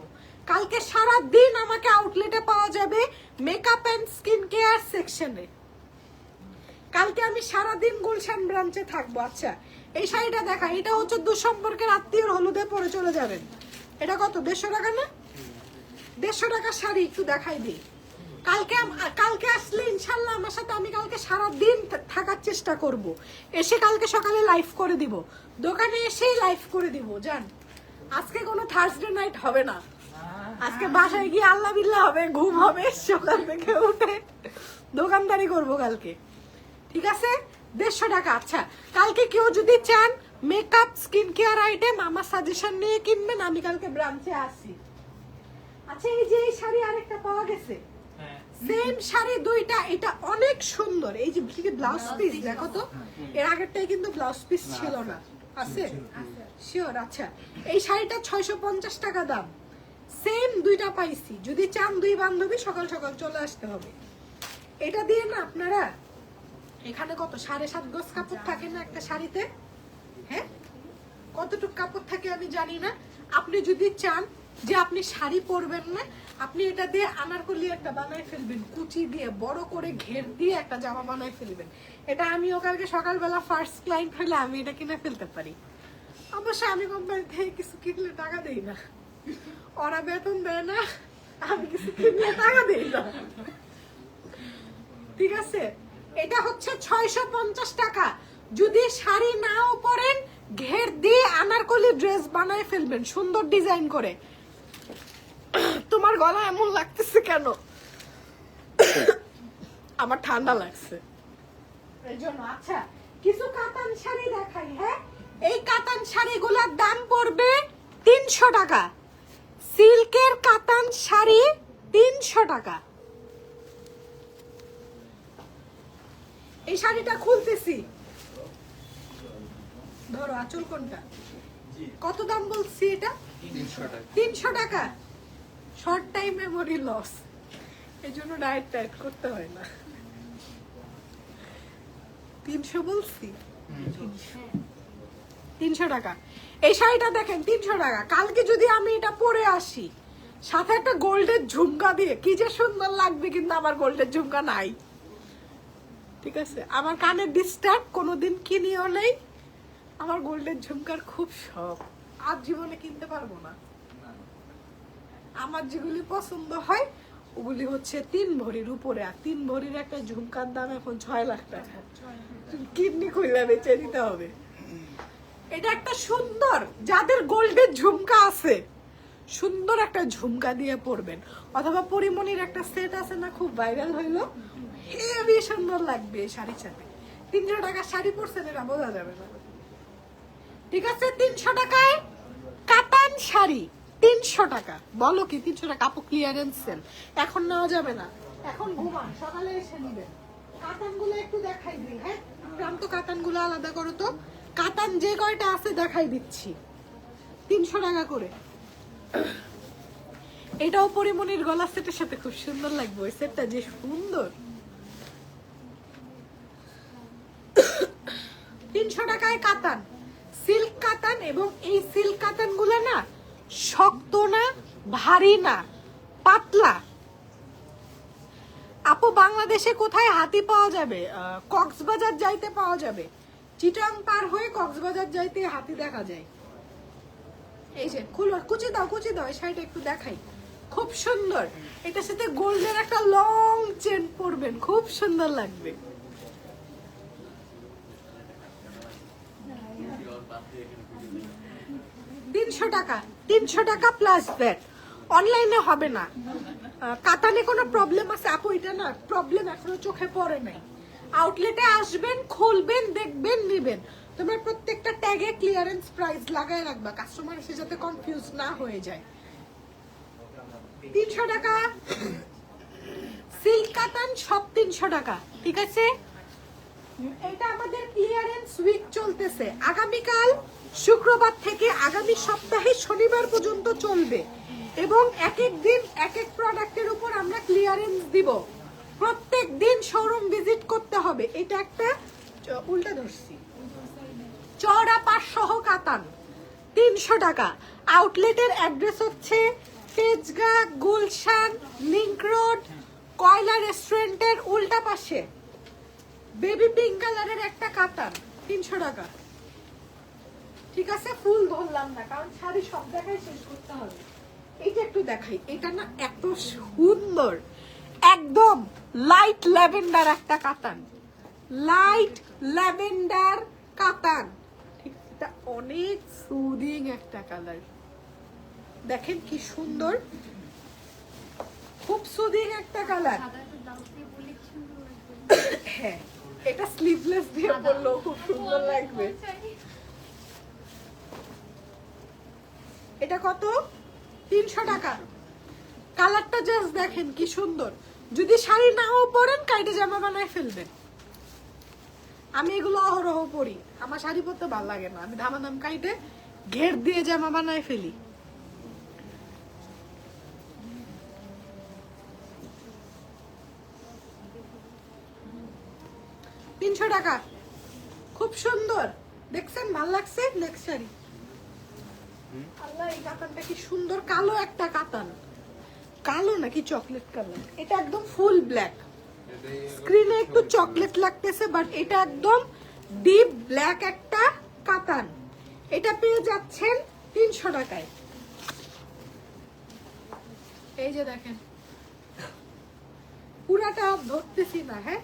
কালকে সারা দিন আমাকে আউটলেটে পাওয়া যাবে মেকআপ এন্ড স্কিন কেয়ার সেকশনে। কালকে আমি সারা দিন গুলশান ব্রাঞ্চে থাকবো। আচ্ছা, এই শাড়িটা দেখা, এটা হচ্ছে দুঃসম্পর্কের আত্মীয়র হলুদে পরে চলে যাবেন। এটা কত? 150 টাকা না? 150 টাকার শাড়ি একটু দেখাই দিই। কালকে আসলে ইনশাল্লাহ আমার সাথে আমি কালকে সারাদিন থাকার চেষ্টা করব। এসে কালকে সকালে লাইভ করে দিব, দোকানে এসেই লাইভ করে দিব। জান, আজকে কোনো থার্সডে নাইট হবে না, আজকে বাসায় গিয়ে আল্লাহ বিল্লাহ হবে, ঘুম হবে, সকাল থেকে উঠে দোকানদারি করব কালকে, ঠিক আছে? 150 টাকা। আচ্ছা, কালকে কেউ যদি চান মেকআপ স্কিন কেয়ার আইটেম আমার সাজেশন নিয়ে কিনবেন, আমি কালকে ব্রাঞ্চে আসি। আচ্ছা, এই যে এই শাড়ি আরেকটা পাওয়া গেছে, সেম শাড়ি দুইটা, এটা অনেক সুন্দর। এই যে ব্লাউজ পিস দেখো তো, এর আগেরটাই কিন্তু ব্লাউজ পিস ছিল না, আছে শিওর? আচ্ছা, এই শাড়িটা 650 টাকা দাম, সেম দুইটা পাইছি। যদি চান দুই বান্ধবী সকাল সকাল চলে আসতে হবে। এটা দিয়ে না আপনারা এখানে কত 7.5 গজ কাপড় থাকে না একটা শাড়িতে? হ্যাঁ, কতটুকু কাপড় থাকে আমি জানি না। আপনি যদি চান যে আপনি শাড়ি পরবেন না, আপনি এটা দিয়ে আনারকলি একটা বানাই ফেলবেন, কুচি দিয়ে বড় করে ঘের দিয়ে একটা জামা বানাই ফেলবেন। এটা আমিও কালকে সকালবেলা ফার্স্ট ক্লায়েন্ট হলে আমি এটা কিনে ফেলতে পারি। অবশ্য আমি কোম্পানি থেকে কিছু কিনলে টাকা দেই না, ওরা বেতন দেয় না, আমি কিছু কিনলে টাকা দেই না, ঠিক আছে? এটা হচ্ছে 650 টাকা। যদি শাড়ি নাও পরেন, ঘের দিয়ে আনারকলি ড্রেস বানায় ফেলবেন সুন্দর ডিজাইন করে। তোমার গলা এমন লাগতেছে কেন? আমার ঠান্ডা লাগছে এই জন্য। আচ্ছা, কিছু কাতান শাড়ি দেখাই। হ্যাঁ, এই কাতান শাড়িগুলোর দাম পড়বে 300 টাকা। সিল্কের কাতান শাড়ি 300 টাকা। এই শাড়িটা খুলতেছি, ধরো আঁচল কোনটা, কত দাম বলছি? এটা 300 টাকা। শর্ট টাইম মেমোরি লস, এই জন্য ডায়েট করতে হয় না। 300 বলছি, 300 টাকা। এই শাড়িটা দেখেন 300 টাকা। কালকে যদি আমি এটা পরে আসি সাথে একটা গোল্ডের ঝুমকা দিয়ে, কি যে সুন্দর লাগবে, কিন্তু আমার গোল্ডের ঝুমকা নাই, ঠিক আছে? আমার কানের ডিস্টার্ব কোনোদিন কিনিও নেই, আমার গোল্ডের ঝুমকার খুব শখ, আজ জীবনে কিনতে পারবো না। আমার যেগুলি পছন্দ হয় ওগুলি হচ্ছে 3 ভরির উপরে, আর 3 ভরির একটা ঝুমকার দাম এখন 6 লাখ টাকা। কিডনি খুলে বেচে দিতে হবে। এটা একটা সুন্দর, যাদের গোল্ডের ঝুমকা আছে, সুন্দর একটা ঝুমকা দিয়ে পরবেন, অথবা পরিমণির একটা সেট আছে না, খুব ভাইরাল হইলো, হেভি সুন্দর লাগবে এই শাড়ির সাথে। 300 টাকার শাড়ি পরছেন, এটা বোঝা যাবে না, ঠিক আছে? 300 টাকায় কাতান শাড়ি, 300 টাকা। বলো কি 300 টাকা? আপু ক্লিয়ারেন্স সেল, এখন নেওয়া যাবে না, এখন ঘুমান, সকালে এসে নিবেন। কাতানগুলো একটু দেখাই দিই। হ্যাঁ, প্রান্ত কাতানগুলো আলাদা করো তো, কাতান যে কয়টা আছে দেখাই দিচ্ছি, 300 টাকা করে। এটাও পরিমণির গলার সেটের সাথে খুব সুন্দর লাগবে, ওই সেটটা যে সুন্দর। 300 টাকায় কাতান, সিল্ক কাতান। এবং এই সিল্ক কাতান গুলো না শক্ত না, ভারী না, পাতলা। আপু বাংলাদেশে কোথায় হাতি পাওয়া যাবে? কক্সবাজার যাইতে পাওয়া যাবে, চিটাং পার হয়ে কক্সবাজার যাইতে হাতি দেখা যায়। এই যে খুলো, কুচি দাও, কুচি দাও, এই শাড়িটা একটু দেখাই, খুব সুন্দর। এটার সাথে গোল্ডের একটা লং চেন পরবেন, খুব সুন্দর লাগবে। 300 টাকা, 300 টাকা প্লাস দ্যাট। অনলাইনে হবে না। কাতানে কোনো প্রবলেম আছে আপু? এটা না প্রবলেম এখনো চোখে পড়ে নাই। আউটলেটে আসবেন, খুলবেন, দেখবেন, নেবেন। তোমরা প্রত্যেকটা ট্যাগে ক্লিয়ারেন্স প্রাইস লাগায় রাখবা, কাস্টমার এসে যাতে কনফিউজ না হয়ে যায়। 300 টাকা সিল্ক কাতান, সব 300 টাকা, ঠিক আছে? এটা আমাদের ক্লিয়ারেন্স উইক চলতেছে, আগামীকাল শুক্রবার থেকে আগামী সপ্তাহে শনিবার পর্যন্ত চলবে, এবং এক এক দিন এক এক প্রোডাক্টের উপর আমরা ক্লিয়ারেন্স দিব। প্রত্যেক দিন শোরুম ভিজিট করতে হবে। এটা একটা উল্টা ধরছি, চওড়া পাশ সহ কাতান, 300 টাকা। আউটলেটের অ্যাড্রেস হচ্ছে তেজগাঁ, গুলশান, লিংক রোড, কয়লা রেস্টুরেন্টের উল্টা পাশে। বেবি পিঙ্ক কালারের একটা কাতান, 300 টাকা। ঠিক আছে, ফুল ধরলাম না কারণ শাড়ি সব জায়গায় শেষ করতে হবে। এইটা একটু দেখাই, এটা না এত সুন্দর, একদম লাইট ল্যাভেন্ডার একটা কাতান, লাইট ল্যাভেন্ডার কাতান। ঠিক, এটা অনেক সুদিং একটা কালার, দেখেন কি সুন্দর, খুব সুদিং একটা কালার। সাদা একটু ব্লাউজ দিয়ে পরলে কি সুন্দর লাগবে। হ্যাঁ, এটা স্লিভলেস দিয়ে পরলেও খুব সুন্দর লাগবে। এটা কত? 300 টাকা। কালারটা জাস্ট দেখেন কি সুন্দর। যদি শাড়ি নাও পরেন কাইটে জামা বানায় ফেলবেন। আমি এগুলো অহরহ পরি, আমার শাড়ি পরতে ভালো লাগে না, আমি দামাদাম কাইটে ঘের দিয়ে জামা বানায় ফেলি। টাকা, খুব সুন্দর, দেখছেন ভাল লাগছে। নেক্সট শাড়ি, আল্লাহ এই কাতানটা কি সুন্দর, কালো একটা কাতান, কালো নাকি চকলেট কালার, এটা একদম ফুল ব্ল্যাক, স্ক্রিনে একটু চকলেট লাগতেছে বাট এটা একদম ডিপ ব্ল্যাক একটা কাতান। এটা পেয়ে যাচ্ছেন 300 টাকায়। এই যে দেখেন, পুরাটা ধরতেছি না, হ্যাঁ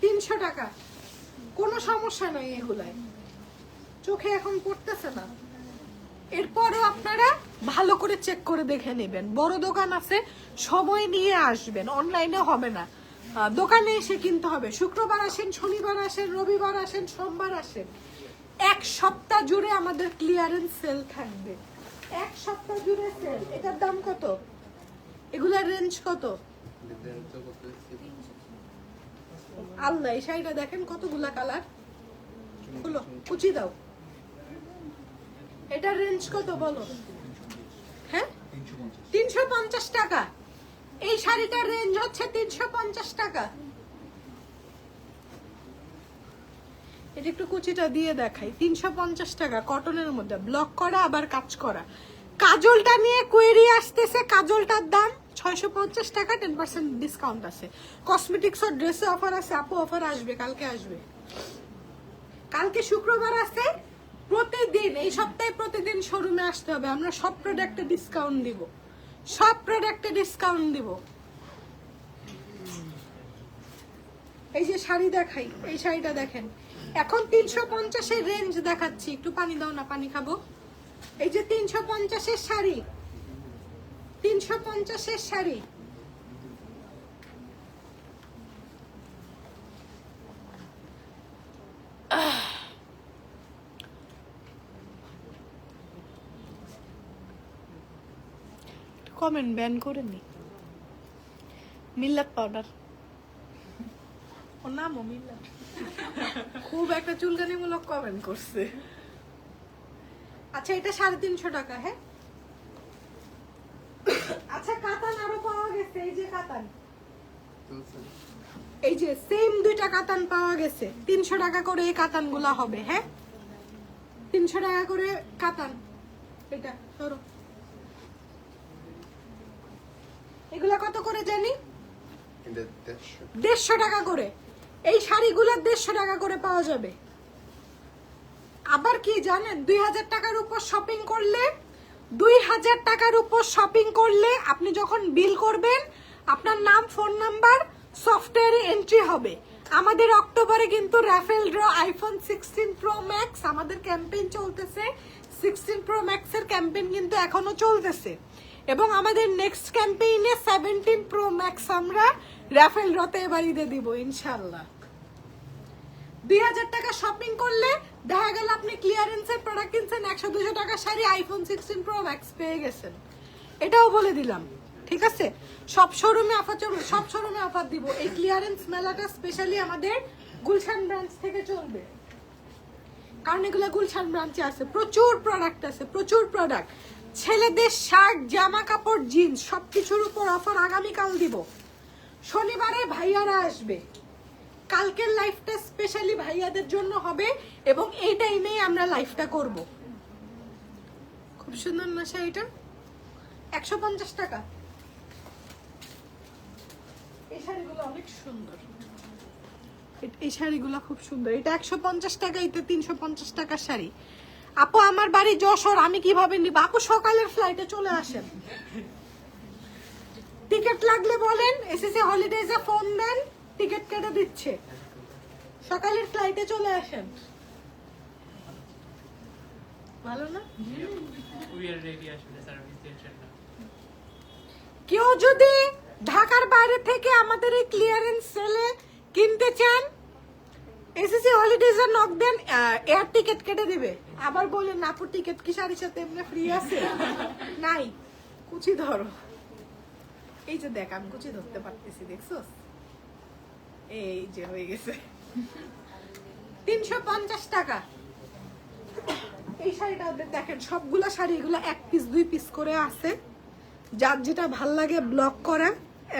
300 টাকা, কোনো সমস্যা নাই এগুলাই, চোখে এখন পড়তেছে না। এরপরও আপনারা ভালো করে চেক করে দেখে নেবেন, বড় দোকান আছে, সময় নিয়ে আসবেন, অনলাইনে হবে না, দোকানে এসে কিনতে হবে। শুক্রবার আসেন, শনিবার আসেন, রবিবার আসেন, সোমবার আসেন, এক সপ্তাহ জুড়ে আমাদের ক্লিয়ারেন্স সেল থাকবে, এক সপ্তাহ জুড়ে সেল। এটার দাম কত? এগুলার রেঞ্জ কত? আল্লাহ, এই শাড়িটা দেখেন কতগুলা কালার, খুলো কুচি দাও। এটার রেঞ্জ কত বলো? হ্যাঁ 350 টাকা। এই শাড়িটার রেঞ্জ হচ্ছে 350 টাকা। এটা একটু কুচিটা দিয়ে দেখাই, 350 টাকা, কটনের মধ্যে ব্লক করা আবার কাজ করা। কাজলটা নিয়ে কোয়েরি আসতেছে, কাজলটার দাম 650 টাকা, 10% ডিসকাউন্ট আছে। কসমেটিক্স আর ড্রেসে অফার আছে, আপু অফার আসবে, কালকে আসবে, কালকে শুক্রবার আছে। প্রতিদিন এই সপ্তাহে প্রতিদিন শোরুমে আসতে হবে, আমরা সব প্রোডাক্টে ডিসকাউন্ট দিব, সব প্রোডাক্টে ডিসকাউন্ট দিব। এই যে শাড়ি দেখাই, এই শাড়িটা দেখেন, এখন 350 এর রেঞ্জ দেখাচ্ছি, একটু পানি দাও না, পানি খাবো। এই যে 350 এর শাড়ি, 350 এর শাড়ি, কমেন্ট ব্যান করে নি। মিল্লাত পাউডার, ওর নামও মিল্লাত, খুব একটা চুলকানিমূলক কমেন্ট করছে। আচ্ছা, এটা 350 টাকা। হ্যাঁ, আচ্ছা কাতান আরো পাওয়া গেছে, এই যে কাতান, এই যে সেম দুইটা কাতান পাওয়া গেছে, 300 টাকা করে এই কাতান গুলা হবে। হ্যাঁ 300 টাকা করে কাতান। এটা ধরো, এগুলা কত করে জানি? 150 টাকা করে। এই শাড়িগুলো 150 টাকা করে পাওয়া যাবে। আবার কি জানেন, 2000 টাকার উপর শপিং করলে, 2000 টাকার উপর শপিং করলে আপনি যখন বিল করবেন, আপনার নাম, ফোন নাম্বার সফটওয়্যারে এন্ট্রি হবে। আমাদের অক্টোবরে কিন্তু Rafael draw iPhone 16 pro max আমাদের ক্যাম্পেইন চলতেছে, 16 প্রো ম্যাক্স এর ক্যাম্পেইন কিন্তু এখনো চলতেছে, এবং আমাদের নেক্সট ক্যাম্পেইনে 17 প্রো ম্যাক্স আমরা রাফেল ড্রতে এবার ঈদে দিব ইনশাআল্লাহ। 2000 টাকা শপিং করলে দেখা গেল আপনি ক্লিয়ারেন্সের প্রোডাক্ট কিনছেন, 100-200 টাকা শাড়ি আইফোন 16 প্রো ম্যাক্স পেয়ে গেছেন। এটাও বলে দিলাম, ঠিক আছে? সব শোরুমে অফার চলবে, সব শোরুমে অফার দিব। এই ক্লিয়ারেন্স মেলাটা স্পেশালি আমাদের গুলশান ব্রাঞ্চ থেকে চলবে, কারণ এগুলো গুলশান ব্রাঞ্চে আছে, প্রচুর প্রোডাক্ট আছে, প্রচুর প্রোডাক্ট। ছেলেদের শার্ট, জামা কাপড়, জিন্স সবকিছুর উপর অফার আগামীকাল দিব। শনিবারে ভাইয়ারা আসবে, কালকের লাইফটা স্পেশালি ভাইয়াদের জন্য হবে, এবং এই টাইমেই আমরা লাইফটা করব। খুব সুন্দর না শাড়িটা, 150 টাকা। এই শাড়িগুলো অনেক সুন্দর, এই শাড়িগুলো খুব সুন্দর। এটা 150 টাকা, এটা 350 টাকার শাড়ি। আপু আমার বাড়ি যশোর, আমি কিভাবে নিব? আপু সকালের ফ্লাইটে চলে আসেন, টিকিট লাগলে বলেন, এসএসসি হলিডেজে ফোন দেন, টিকিট কেটে দিচ্ছে। সকালের ফ্লাইটে চলে আসেন, ভালো না? We are ready আসলে সার্ভিস ইনশাআল্লাহ। কেউ যদি ঢাকার বাইরে থেকে আমাদের এই ক্লিয়ারেন্স সেলে কিনতে চান, এসএসসি হলিডেজে নক দেন, এয়ার টিকিট কেটে দিবে। আবার বলেন আপু টিকিট কি শাড়ির সাথে এমনি ফ্রি আছে? নাই, কুচি ধরো। এই যে দেখ, আমি কুচি ধরতে পারতেছি, দেখছোস? এই যে হয়ে গেছে 350 টাকা। এই শাড়িটা দেখেন, সবগুলা শাড়ি এগুলো 1 পিস 2 পিস করে আছে, যার যেটা ভাল লাগে ব্লক করা,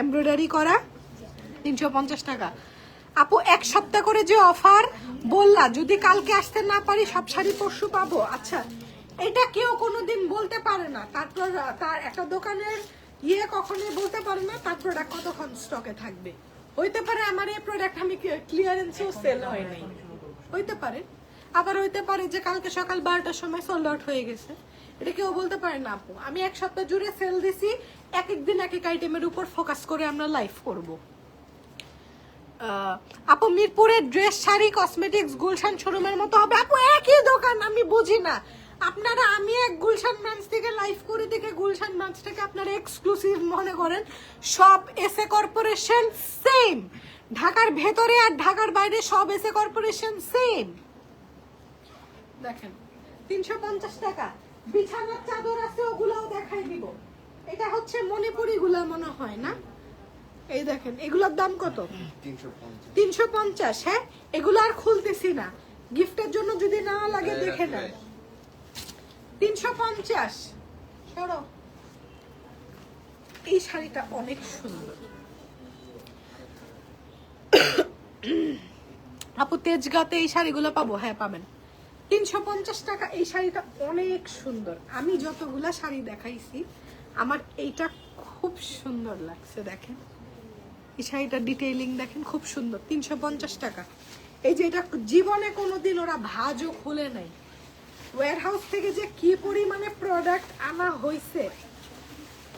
এমব্রয়ডারি করা, 350 টাকা। আপু 1 সপ্তাহ করে যে অফার বললা, যদি কালকে আসতে না পারি সব শাড়ি পরশু পাবো। আচ্ছা, এটা কেউ কোনোদিন বলতে পারে না। তারপর তার একটা দোকানের কখনোই বলতে পারে না তার প্রোডাক্ট কতক্ষণ স্টকে থাকবে। হইতে পারে আমার এই প্রোডাক্ট আমি ক্লিয়ারেন্সেও সেল হয় নাই, হইতে পারে। আবার হইতে পারে যে কালকে সকাল 12টার সময় সোল্ড আউট হয়ে গেছে, এটা কেউ বলতে পারে না। আপু আমি 1 সপ্তাহ জুড়ে সেল দিছি, এক এক দিন এক এক আইটেমের উপর ফোকাস করে আমরা লাইভ করব। আপু মিরপুরের ড্রেস, শাড়ি, কসমেটিক্স গুলশান শোরুমের মতো হবে? আপু একই দোকান, আমি বুঝি না আপনারা। আমি এক গুলশান ব্রাঞ্চ থেকে লাইভ করি, দেখে গুলশান ব্রাঞ্চ থেকে আপনারা এক্সক্লুসিভ মনে করেন। সব এসএ কর্পোরেশন সেম, ঢাকার ভেতরে আর ঢাকার বাইরে সব এসএ কর্পোরেশন সেম। দেখেন 350 টাকা। বিছানার চাদর আছে, ওগুলাও দেখাই দিব। এটা হচ্ছে মণিপুরি গুলা মনে হয় না? এই দেখেন, এগুলোর দাম কত? 350। হ্যাঁ, এগুলো আর খুলতেছি না, গিফটের জন্য যদি না লাগে দেখে নেন। 350। সরো, এই শাড়িটা অনেক সুন্দর। আপু তেজগাতে এই শাড়িগুলো পাবো? হ্যাঁ পাবেন, 350 টাকা। এই শাড়িটা অনেক সুন্দর। আমি যতগুলা শাড়ি দেখাইছি আমার এইটা খুব সুন্দর লাগছে। দেখেন এই শাড়িটা ডিটেইলিং দেখেন, খুব সুন্দর। 350 টাকা। এই যে এটা জীবনে কোনোদিন ওরা ভাঁজও খুলে নাই। ওয়্যার হাউস থেকে যে কি পরিমাণে প্রোডাক্ট আনা হয়েছে,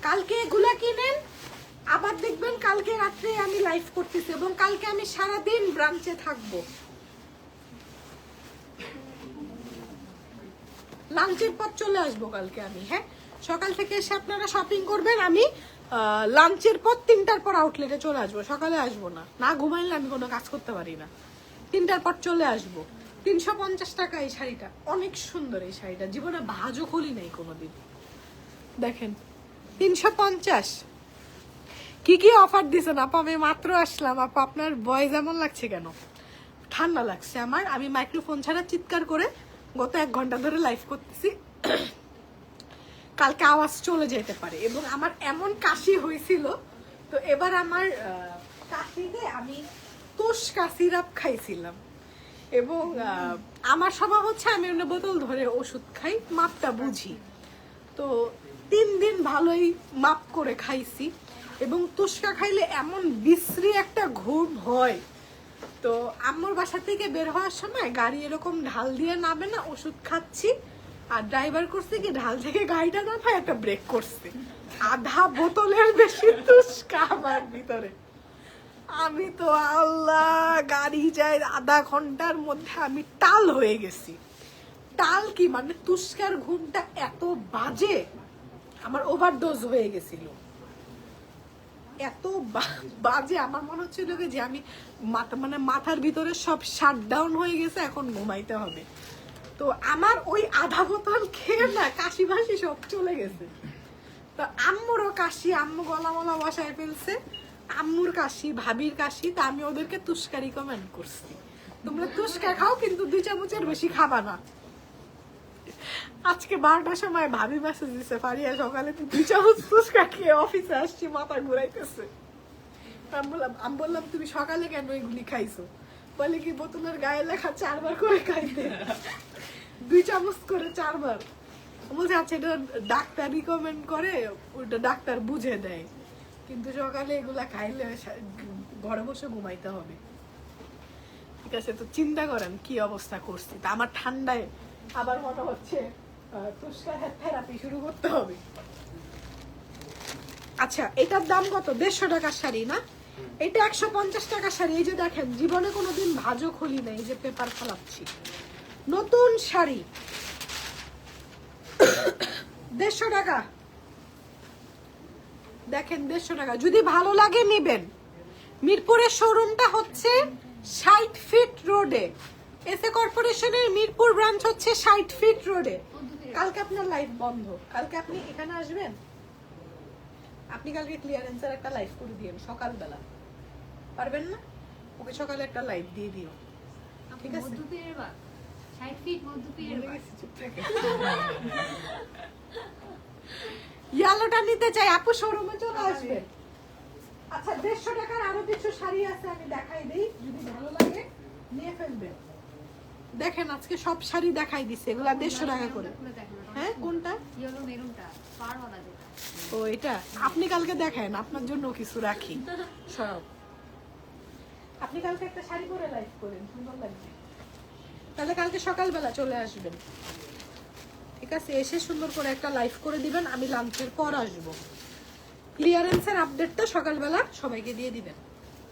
কালকে এগুলা কিনেন, আবার দেখবেন কালকে রাত্রে আমি লাইভ করতেছি, এবং কালকে আমি সারাদিন ব্রাঞ্চে থাকবো। লাঞ্চের পর চলে আসবো কালকে আমি। হ্যাঁ, সকাল থেকে এসে আপনারা শপিং করবেন, আমি লাঞ্চের পর 3টার পর আউটলেটে চলে আসবো। সকালে আসবো না, না ঘুমাইলে আমি কোনো কাজ করতে পারি না। 3টার পর চলে আসবো। 350 টাকা এই শাড়িটা, অনেক সুন্দর। এই শাড়িটা জীবনে ভাঁজও খুলি নাই কোনোদিন। দেখেন 350। কি কি অফার দিছেন আপা? আমি মাত্র আসলাম। আপা আপনার ভয়েস এমন লাগছে কেন? ঠান্ডা লাগছে আমার। আমি মাইক্রোফোন ছাড়া চিৎকার করে গত 1 ঘন্টা ধরে লাইভ করতেছি, কালকে আওয়াজ চলে যেতে পারে। এবং আমার এমন কাশি হয়েছিল, তো এবার আমার কাশিতে আমি তুষকা সিরাপ খাইছিলাম। এবং আমার স্বভাব হচ্ছে আমি অন্য বোতল ধরে ওষুধ খাই, মাপটা বুঝি। তো 3 দিন ভালোই মাপ করে খাইছি। এবং তুষকা খাইলে এমন বিশ্রী একটা ঘুম হয়। তো আম্মুর বাসা থেকে বের হওয়ার সময় গাড়ি এরকম ঢাল দিয়ে নামে না, ওষুধ খাচ্ছি, আর ড্রাইভার করছে কি ঢাল থেকে গাড়িটা নামায় একটা ব্রেক করছে, আধা বোতলের বেশি তুষকা আমার ভিতরে। আমি তো আল্লাহ, গাড়ি যায় আধা ঘন্টার মধ্যে আমি টাল হয়ে গেছি। টাল কি মানে, তুষকার ঘুমটা এত বাজে, আমার ওভারডোজ হয়ে গেছিল। এত বাজে, আমার মনে হচ্ছিল যে আমি মানে মাথার ভিতরে সব শাটডাউন হয়ে গেছে, এখন ঘুমাইতে হবে। তো আমার ওই আধা বোতল খেয়ে না কাশি বাসি সব চলে গেছে। তো আম্মুরও কাশি, আম্মু গলা মলা বসায় ফেলছে, আম্মুর কাশি, ভাবির কাশি। তা আমি ওদেরকে তুষকা রিকমেন্ড করছি, তোমরা তুষকা খাও, কিন্তু 2 চামচের বেশি খাবা না। আজকে 12টার সময় ভাবি মেসেজ দিছে, ফারিয়া সকালে তুই 2 চামচ তুষকা খেয়ে অফিসে আসছি, মাথা ঘুরাইতেছে। আমি বললাম তুমি সকালে কেন এগুলি খাইছো? বলে কি বোতলের গায়ে লেখা 4 বার করে খাইতে, 2 চামচ করে 4 বার। বলছে আচ্ছা এটা ডাক্তার রিকমেন্ড করে, ওটা ডাক্তার বুঝে দেয়, কিন্তু সকালে এগুলা খাইলে ঘরে বসে ঘুমাইতে হবে। আছে, তো চিন্তা করেন কি অবস্থা করছি। তা আমার ঠান্ডায় আবার মনে হচ্ছে তুষার থেরাপি শুরু করতে হবে। আচ্ছা, এটার দাম কত? 150 টাকার শাড়ি না? এটা 150 টাকার শাড়ি। এই যে দেখেন, জীবনে কোনোদিন ভাজও খুলি নাই, এই যে পেপার ফালাচ্ছি। নতুন শাড়ি 150 টাকা। দেখেন 150 টাকা। যদি ভালো লাগে নেবেন। মিরপুরের শোরুমটা হচ্ছে 60 ফিট রোডে। এসএ কর্পোরেশনের মিরপুর ব্রাঞ্চ হচ্ছে 60 ফিট রোডে। কালকে আপনার লাইভ বন্ধ, কালকে আপনি এখানে আসবেন। আপনি কালকে ক্লিয়ারেন্সের একটা লাইভ করে দিয়েন সকালবেলা, পারবেন না? ওকে সকালে একটা লাইভ দিয়ে দিও, ঠিক আছে? মধ্যপীরের বাগ 60 ফিট মধ্যপীরের বাগ। ইয়ালোটা নিতে চাই, আপু শোরুমে চলে আসবে। আচ্ছা, 150 টাকার আরো কিছু শাড়ি আছে, আমি দেখাই দেই, যদি ভালো লাগে নিয়ে ফেলবেন। দেখেন আজকে সব শাড়ি দেখাই দিছে, এগুলা 150 টাকা করে। হ্যাঁ, কোনটা? ইয়েলো মেরুনটা পাড়ওয়ালা যেটা। ও এটা আপনি কালকে দেখেন, আপনার জন্য কিছু রাখি সব। আপনি কালকে একটা শাড়ি পরে লাইভ করেন, সুন্দর লাগবে। তাহলে কালকে সকালবেলা চলে আসবেন, ঠিক আছে? এসে সুন্দর করে একটা লাইভ করে দিবেন, আমি লাঞ্চের পর আসব। ক্লিয়ারেন্সের আপডেটটা সকালবেলা সবাইকে দিয়ে দিবেন।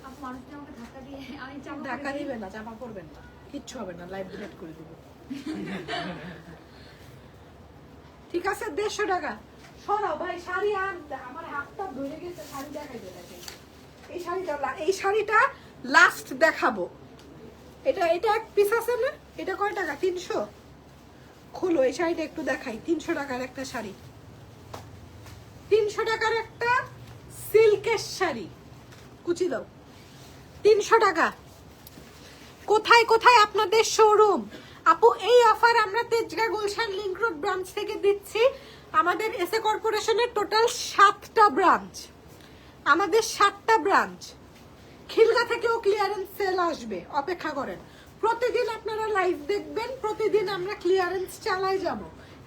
আপু মানুষটা আমাকে ধাক্কা দিয়ে আমি চাপা ধাক্কা দিবেন না, চাপা করবেন না, কিচ্ছু হবে না, লাইভ ডিলিট করে দিব। ঠিক আছে, 150 টাকা। সরাও ভাই শাড়ি, আর আমার হাতটা ধরে গেছে, শাড়ি দেখাই দেয়। এই শাড়িটা, এই শাড়িটা লাস্ট দেখাবো। এটা এক পিস আছে না? এটা কয় টাকা? 300। খোলো, এই শাড়িটা একটু দেখাই। 300 টাকার একটা শাড়ি, 300 টাকার একটা সিল্কের শাড়ি। কুচি দাও, 300 টাকা। কোথায় কোথায় আপনাদের শোরুম? আপু এই অফার আমরা Tejgaon Gulshan link road branch থেকে দিচ্ছি। আমাদের এসএ কর্পোরেশনের টোটাল 7টা ব্রাঞ্চ, আমাদের 7টা ব্রাঞ্চ। খিলগা থেকেও ক্লিয়ারেন্স সেল আসবে, অপেক্ষা করেন। প্রতিদিন আপনারা লাইভ দেখবেন, প্রতিদিন আমরা ক্লিয়ারেন্স চালাই যাব,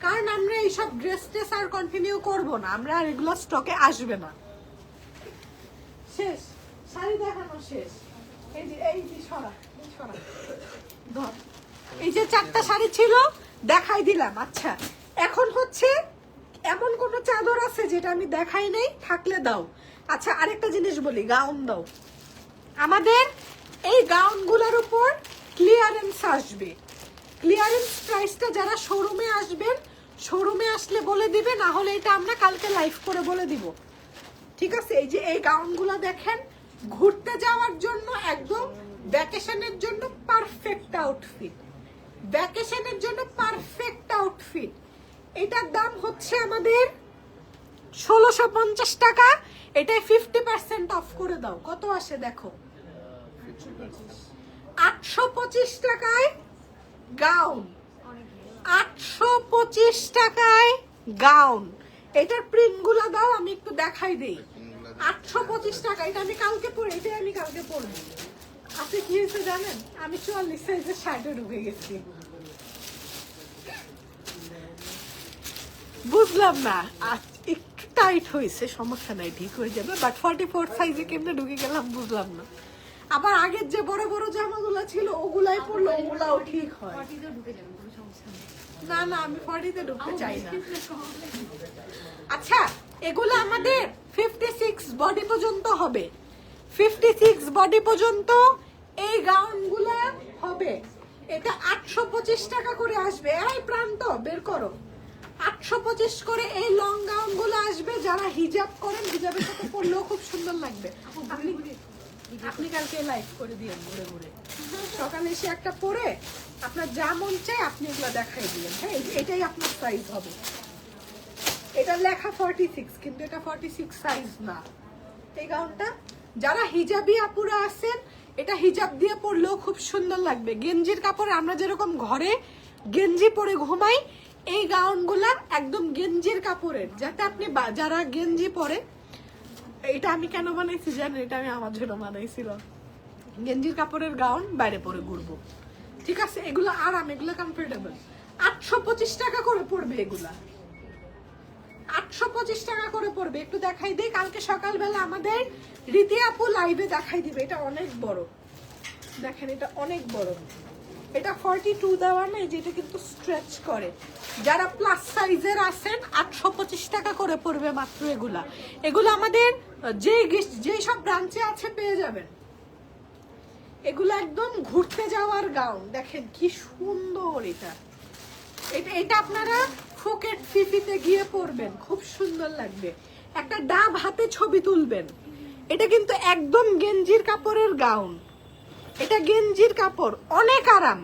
কারণ আমরা এইসব ড্রেস টেস আর কন্টিনিউ করব না, আমরা আর এগুলো স্টকে আসবে না। শেষ, শাড়ি দেখানো শেষ। এই যে সরা ধর, এই যে 4টা শাড়ি ছিল দেখাই দিলাম। আচ্ছা, এখন হচ্ছে এমন কোন চাদর আছে যেটা আমি দেখাই নাই? থাকলে দাও। আচ্ছা, আরেকটা জিনিস বলি, গাউন দাও। আমাদের এই গাউনগুলোর উপর ক্লিয়ারেন্স আসবে। ক্লিয়ারেন্স প্রাইসটা যারা শোরুমে আসবেন, শোরুমে আসলে বলে দিবে, না হলে এটা আমরা কালকে লাইভ করে বলে দিব, ঠিক আছে? এই যে এই গাউনগুলো দেখেন, ঘুরতে যাওয়ার জন্য একদম, ভ্যাকেশনের জন্য পারফেক্ট আউটফিট, ভ্যাকেশনের জন্য পারফেক্ট আউটফিট। এটার দাম হচ্ছে আমাদের 1650 টাকা। এটাই 50% অফ করে দাও। কত আসে দেখো, 825 টাকায় গাউন, 825 টাকায় গাউন। এটার প্রিন্ট গুলা দাও, আমি একটু দেখাই দেই। 825 টাকা। এটা আমি কালকে পরে, এটাই আমি কালকে পরবো। আপনি কি হয়েছে জানেন? আমি 44 সাইজের শার্টে ঢুকে গেছি। বুঝলাম না, একটু টাইট হয়েছে, সমস্যা নাই, ঠিক হয়ে যাবে। বাট 44 সাইজে কেমনে ঢুকে গেলাম বুঝলাম না। আবার আগের যে বড় বড় জামাগুলো ছিল ওগুলাই পরলো, ওগুলাও ঠিক হয়। 40 ঢুকে যাবেন, কোনো সমস্যা নেই। না না, আমি 40-তে ঢুকতে চাই না। আচ্ছা, এগুলো আমাদের 56 বডি পর্যন্ত হবে, 56 বডি পর্যন্ত এই গাউনগুলো হবে। এটা 825 টাকা করে আসবে। এই প্রান্ত বের করো, 825 করে এই লং গাউন গুলো আসবে। যারা হিজাব করেন, হিজাবের সাথে পরলেও খুব সুন্দর লাগবে। আপনি কালকে লাইভ করে দিয়েন ঘুরে ঘুরে, সকালে এসে একটা পরে আপনার যা মন চায় আপনি এগুলো দেখাই দিবেন। হ্যাঁ, এটাই আপনার সাইজ হবে। এটা লেখা 46, কিন্তু এটা 46 সাইজ না। এই গাউনটা যারা হিজাবি আপুরা আছেন, এটা হিজাব দিয়ে পরলেও খুব সুন্দর লাগবে। গেঞ্জির কাপড়, আমরা যেরকম ঘরে গেঞ্জি পরে ঘুমাই, এই গাউনগুলা একদম গেঞ্জির কাপড়ের, যাতে আপনি যারা গেঞ্জি পরে, এটা আমি কেন বানাইছি জানেন? এটা আমি আমার জন্য বানাইছিলাম। গেঞ্জির কাপড়ের গাউন বাইরে পরে ঘুরবো, ঠিক আছে? এগুলো আরাম, এগুলো কমফোর্টেবল। 825 টাকা করে পড়বে এগুলা, 825 টাকা করে পড়বে। একটু দেখাই দিই, কালকে সকালবেলা আমাদের রীতি আপু লাইভে দেখাই দিবে। এটা অনেক বড়, দেখেন এটা অনেক বড়, এটা 42 দেওয়া নেই, যেটা কিন্তু স্ট্রেচ করে। যারা প্লাস সাইজের আছেন 825 টাকা করে পড়বে মাত্র এগুলা। এগুলো আমাদের যেই সব ব্রাঞ্চে আছে পেয়ে যাবেন। এগুলো একদম ঘুরতে যাওয়ার গাউন, দেখেন কি সুন্দর। এটা আপনারা ফোকেট ফিফিতে গিয়ে পরবেন, খুব সুন্দর লাগবে। একটা ডাব হাতে ছবি তুলবেন। এটা কিন্তু একদম গেঞ্জির কাপড়ের গাউন, এটা গেঞ্জির কাপড়, অনেক আরাম।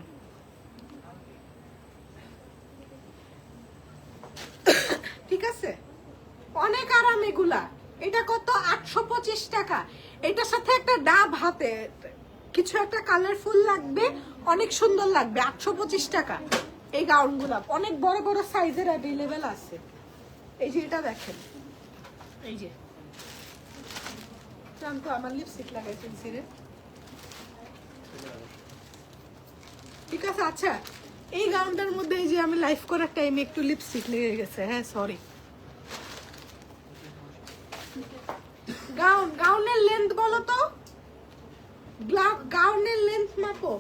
ঠিক আছে, অনেক আরাম এগুলা। এটা কত? 825 টাকা। এটার সাথে একটা ডাব হাতে কিছু একটা কালারফুল লাগবে, অনেক সুন্দর লাগবে। 825 টাকা। এই গাউনগুলা অনেক বড় বড় সাইজের অ্যাভেলেবেল আছে। এই যে এটা দেখেন, এই যে জানতো আমার লিপস্টিক লাগাই ফেলছি রে। ঠিক আছে, আচ্ছা এই গাউনটার মধ্যে এই যে আমি লাইভ করার টাইমে একটু লিপস্টিক লেগে গেছে, হ্যাঁ সরি। গাউনের লেন্থ বলো তো, গাউনের লেন্থ মাপো।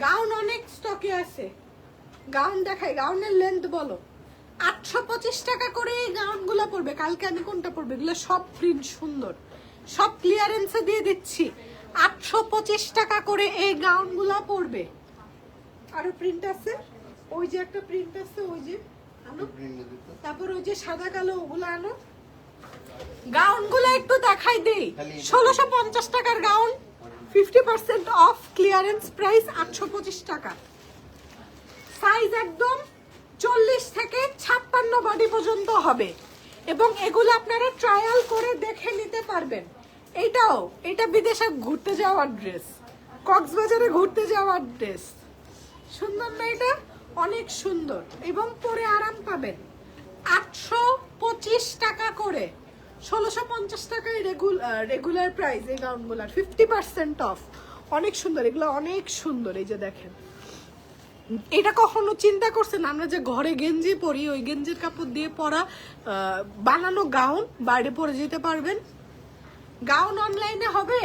গাউন অনেক স্টকে আছে, গাউন দেখাই, গাউনের লেন্থ বলো। 825 টাকা করে এই গাউনগুলো পড়বে। কালকে আমি কোনটা পড়বে, এগুলো সব প্রিন্ট সুন্দর, সব ক্লিয়ারেন্সে দিয়ে দিচ্ছি। 825 টাকা করে এই গাউনগুলো পড়বে। আরো প্রিন্ট আছে, ওই যে একটা প্রিন্ট আছে, ওই যে আনো, তারপর ওই যে সাদা কালো, ওগুলো আনো। গাউনগুলো একটু দেখাই দেই। 1650 টাকার গাউন, 50% অফ, ক্লিয়ারেন্স প্রাইস 825 টাকা। সাইজ একদম 40 থেকে 56 বডি পর্যন্ত হবে, এবং এগুলো আপনারা ট্রায়াল করে দেখে নিতে পারবেন। এটা বিদেশে ঘুরতে যাওয়ার ড্রেস, কক্সবাজারে ঘুরতে যাওয়ার ড্রেস। সুন্দর না? এটা অনেক সুন্দর এবং পরে আরাম পাবেন। 825 টাকা করে, 1650 টাকায় রেগুলার প্রাইস এই গাউনগুলার, 50% অফ। অনেক সুন্দর এগুলো, অনেক সুন্দর। এই যে দেখেন, এটা কখনো চিন্তা করছেন আমরা যে ঘরে গেঞ্জি পরি, ওই গেঞ্জির কাপড় দিয়ে পরা বানানো গাউন বাইরে পরে যেতে পারবেন। গাউন অনলাইনে হবে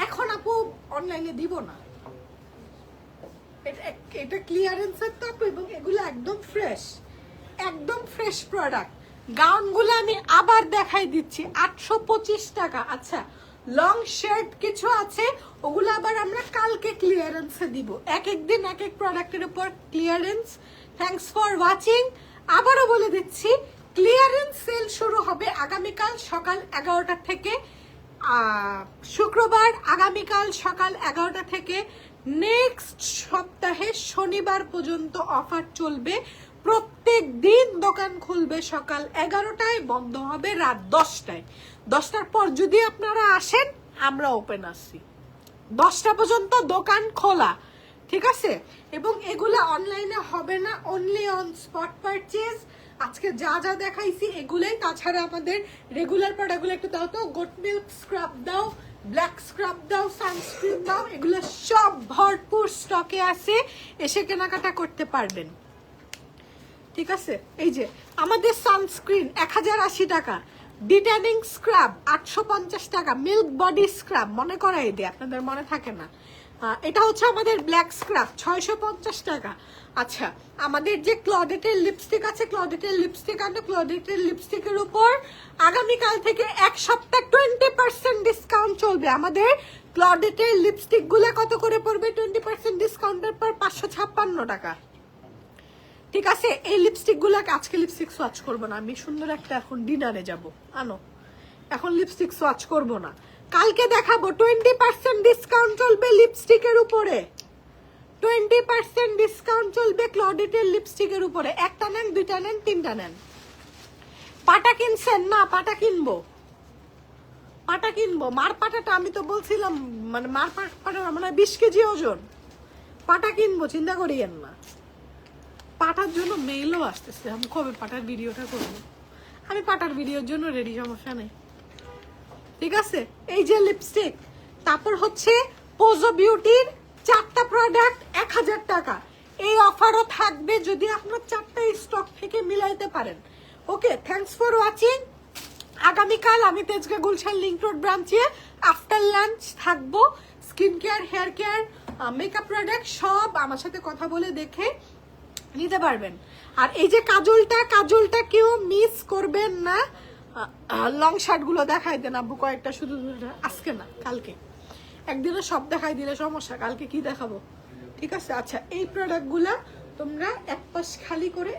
এখন আপু, অনলাইনে দিব না। এটা ক্লিয়ারেন্সের টপ, এবং এগুলো একদম ফ্রেশ, একদম ফ্রেশ প্রোডাক্ট। গাউনগুলো আমি আবার দেখাই দিচ্ছি, 825 টাকা। আচ্ছা, লং শার্ট কিছু আছে, ওগুলো আবার আমরা কালকে ক্লিয়ারেন্সে দিব। এক দিন এক এক প্রোডাক্টের উপর ক্লিয়ারেন্স। Thanks for watching. আবারও বলে দিচ্ছি, ক্লিয়ারেন্স সেল শুরু হবে আগামীকাল সকাল 11টা থেকে, শুক্রবার আগামীকাল সকাল 11টা থেকে নেক্সট সপ্তাহে শনিবার পর্যন্ত অফার চলবে। প্রত্যেক দিন দোকান খুলবে সকাল 11টায়, বন্ধ হবে রাত 10টায়। 10টার পর যদি আপনারা আসেন, আমরা ওপেন আছি। 10টা পর্যন্ত দোকান খোলা, ঠিক আছে? এবং এগুলা অনলাইনে হবে না, অনলি অন স্পট পারচেজ। আজকে যা যা দেখাইছি এগুলাই, তাছাড়া আমাদের রেগুলার প্রোডাক্টগুলো একটু দাও তো। গোট মিল্ক স্ক্রাব দাও, ব্ল্যাক স্ক্রাব দাও, সানস্ক্রিন দাও, এগুলো সব ভরপুর স্টকে আছে, এসে কেনাকাটা করতে পারবেন। ঠিক আছে, এই যে আমাদের সানস্ক্রিন 1080 টাকা, ডিট্যানিং স্ক্রাব 850 টাকা, মিল্ক বডি স্ক্রাব মনে করাই দেয়, আপনাদের মনে থাকে না। এটা হচ্ছে আমাদের ব্ল্যাক স্ক্রাব 650 টাকা। আচ্ছা, আমাদের যে ক্লডেটের লিপস্টিক আছে, ক্লডেটের লিপস্টিক আনো। ক্লডেটের লিপস্টিকের উপর আগামীকাল থেকে এক সপ্তাহ 20% ডিসকাউন্ট চলবে। আমাদের ক্লডেটের লিপস্টিক গুলা কত করে পড়বে? 20% ডিসকাউন্টের পর 556 টাকা। ঠিক আছে, এই লিপস্টিক গুলাকে আজকে লিপস্টিক সোয়াচ করবো না, আমি সুন্দর একটা এখন ডিনারে যাব, আনো। এখন লিপস্টিক সোয়াচ করবো না, কালকে দেখাবো। 20% ডিসকাউন্ট চলবে লিপস্টিকের উপরে, 20% ডিসকাউন্ট চলবে ক্লডেটের লিপস্টিকের উপরে। একটা নেন, দুইটা নেন, তিনটা নেন। পাটা কিনছেন না? পাটা কিনবো, পাটা কিনবো। মার পাটাটা আমি তো বলছিলাম, মানে মার পাটা মানে 20 কেজি ওজন। পাটা কিনবো, চিন্তা করিয়েন না। পাটার জন্য মেইলও আসতেছে, আমি কবে পাটার ভিডিওটা করবো। আমি পাটার ভিডিওর জন্য রেডি, সমস্যা নেই। ঠিক আছে, এই যে লিপস্টিক। তারপর হচ্ছে পোজো বিউটির 4টা প্রোডাক্ট 1000 টাকা। এই অফারও থাকবে যদি আপনার 4টা স্টক থেকে মিলাইতে পারেন। Okay, thanks for watching. আগামীকাল আমি তেজগাঁ গুলশান লিংক রোড ব্রাঞ্চে আফটার লাঞ্চ থাকবো, skin care, hair care, makeup product সব আমার সাথে কথা বলে দেখে নিতে পারবেন। আর এই যে কাজলটা কেউ মিস করবেন না। লং শার্ট গুলো দেখাই দেন আব্বু কয়েকটা, শুধু আজকে না কালকে, একদিনে সব দেখাই দিলে সমস্যা, কালকে কি দেখাবো, ঠিক আছে? আচ্ছা, এই প্রোডাক্টগুলা তোমরা এক পাশ খালি করে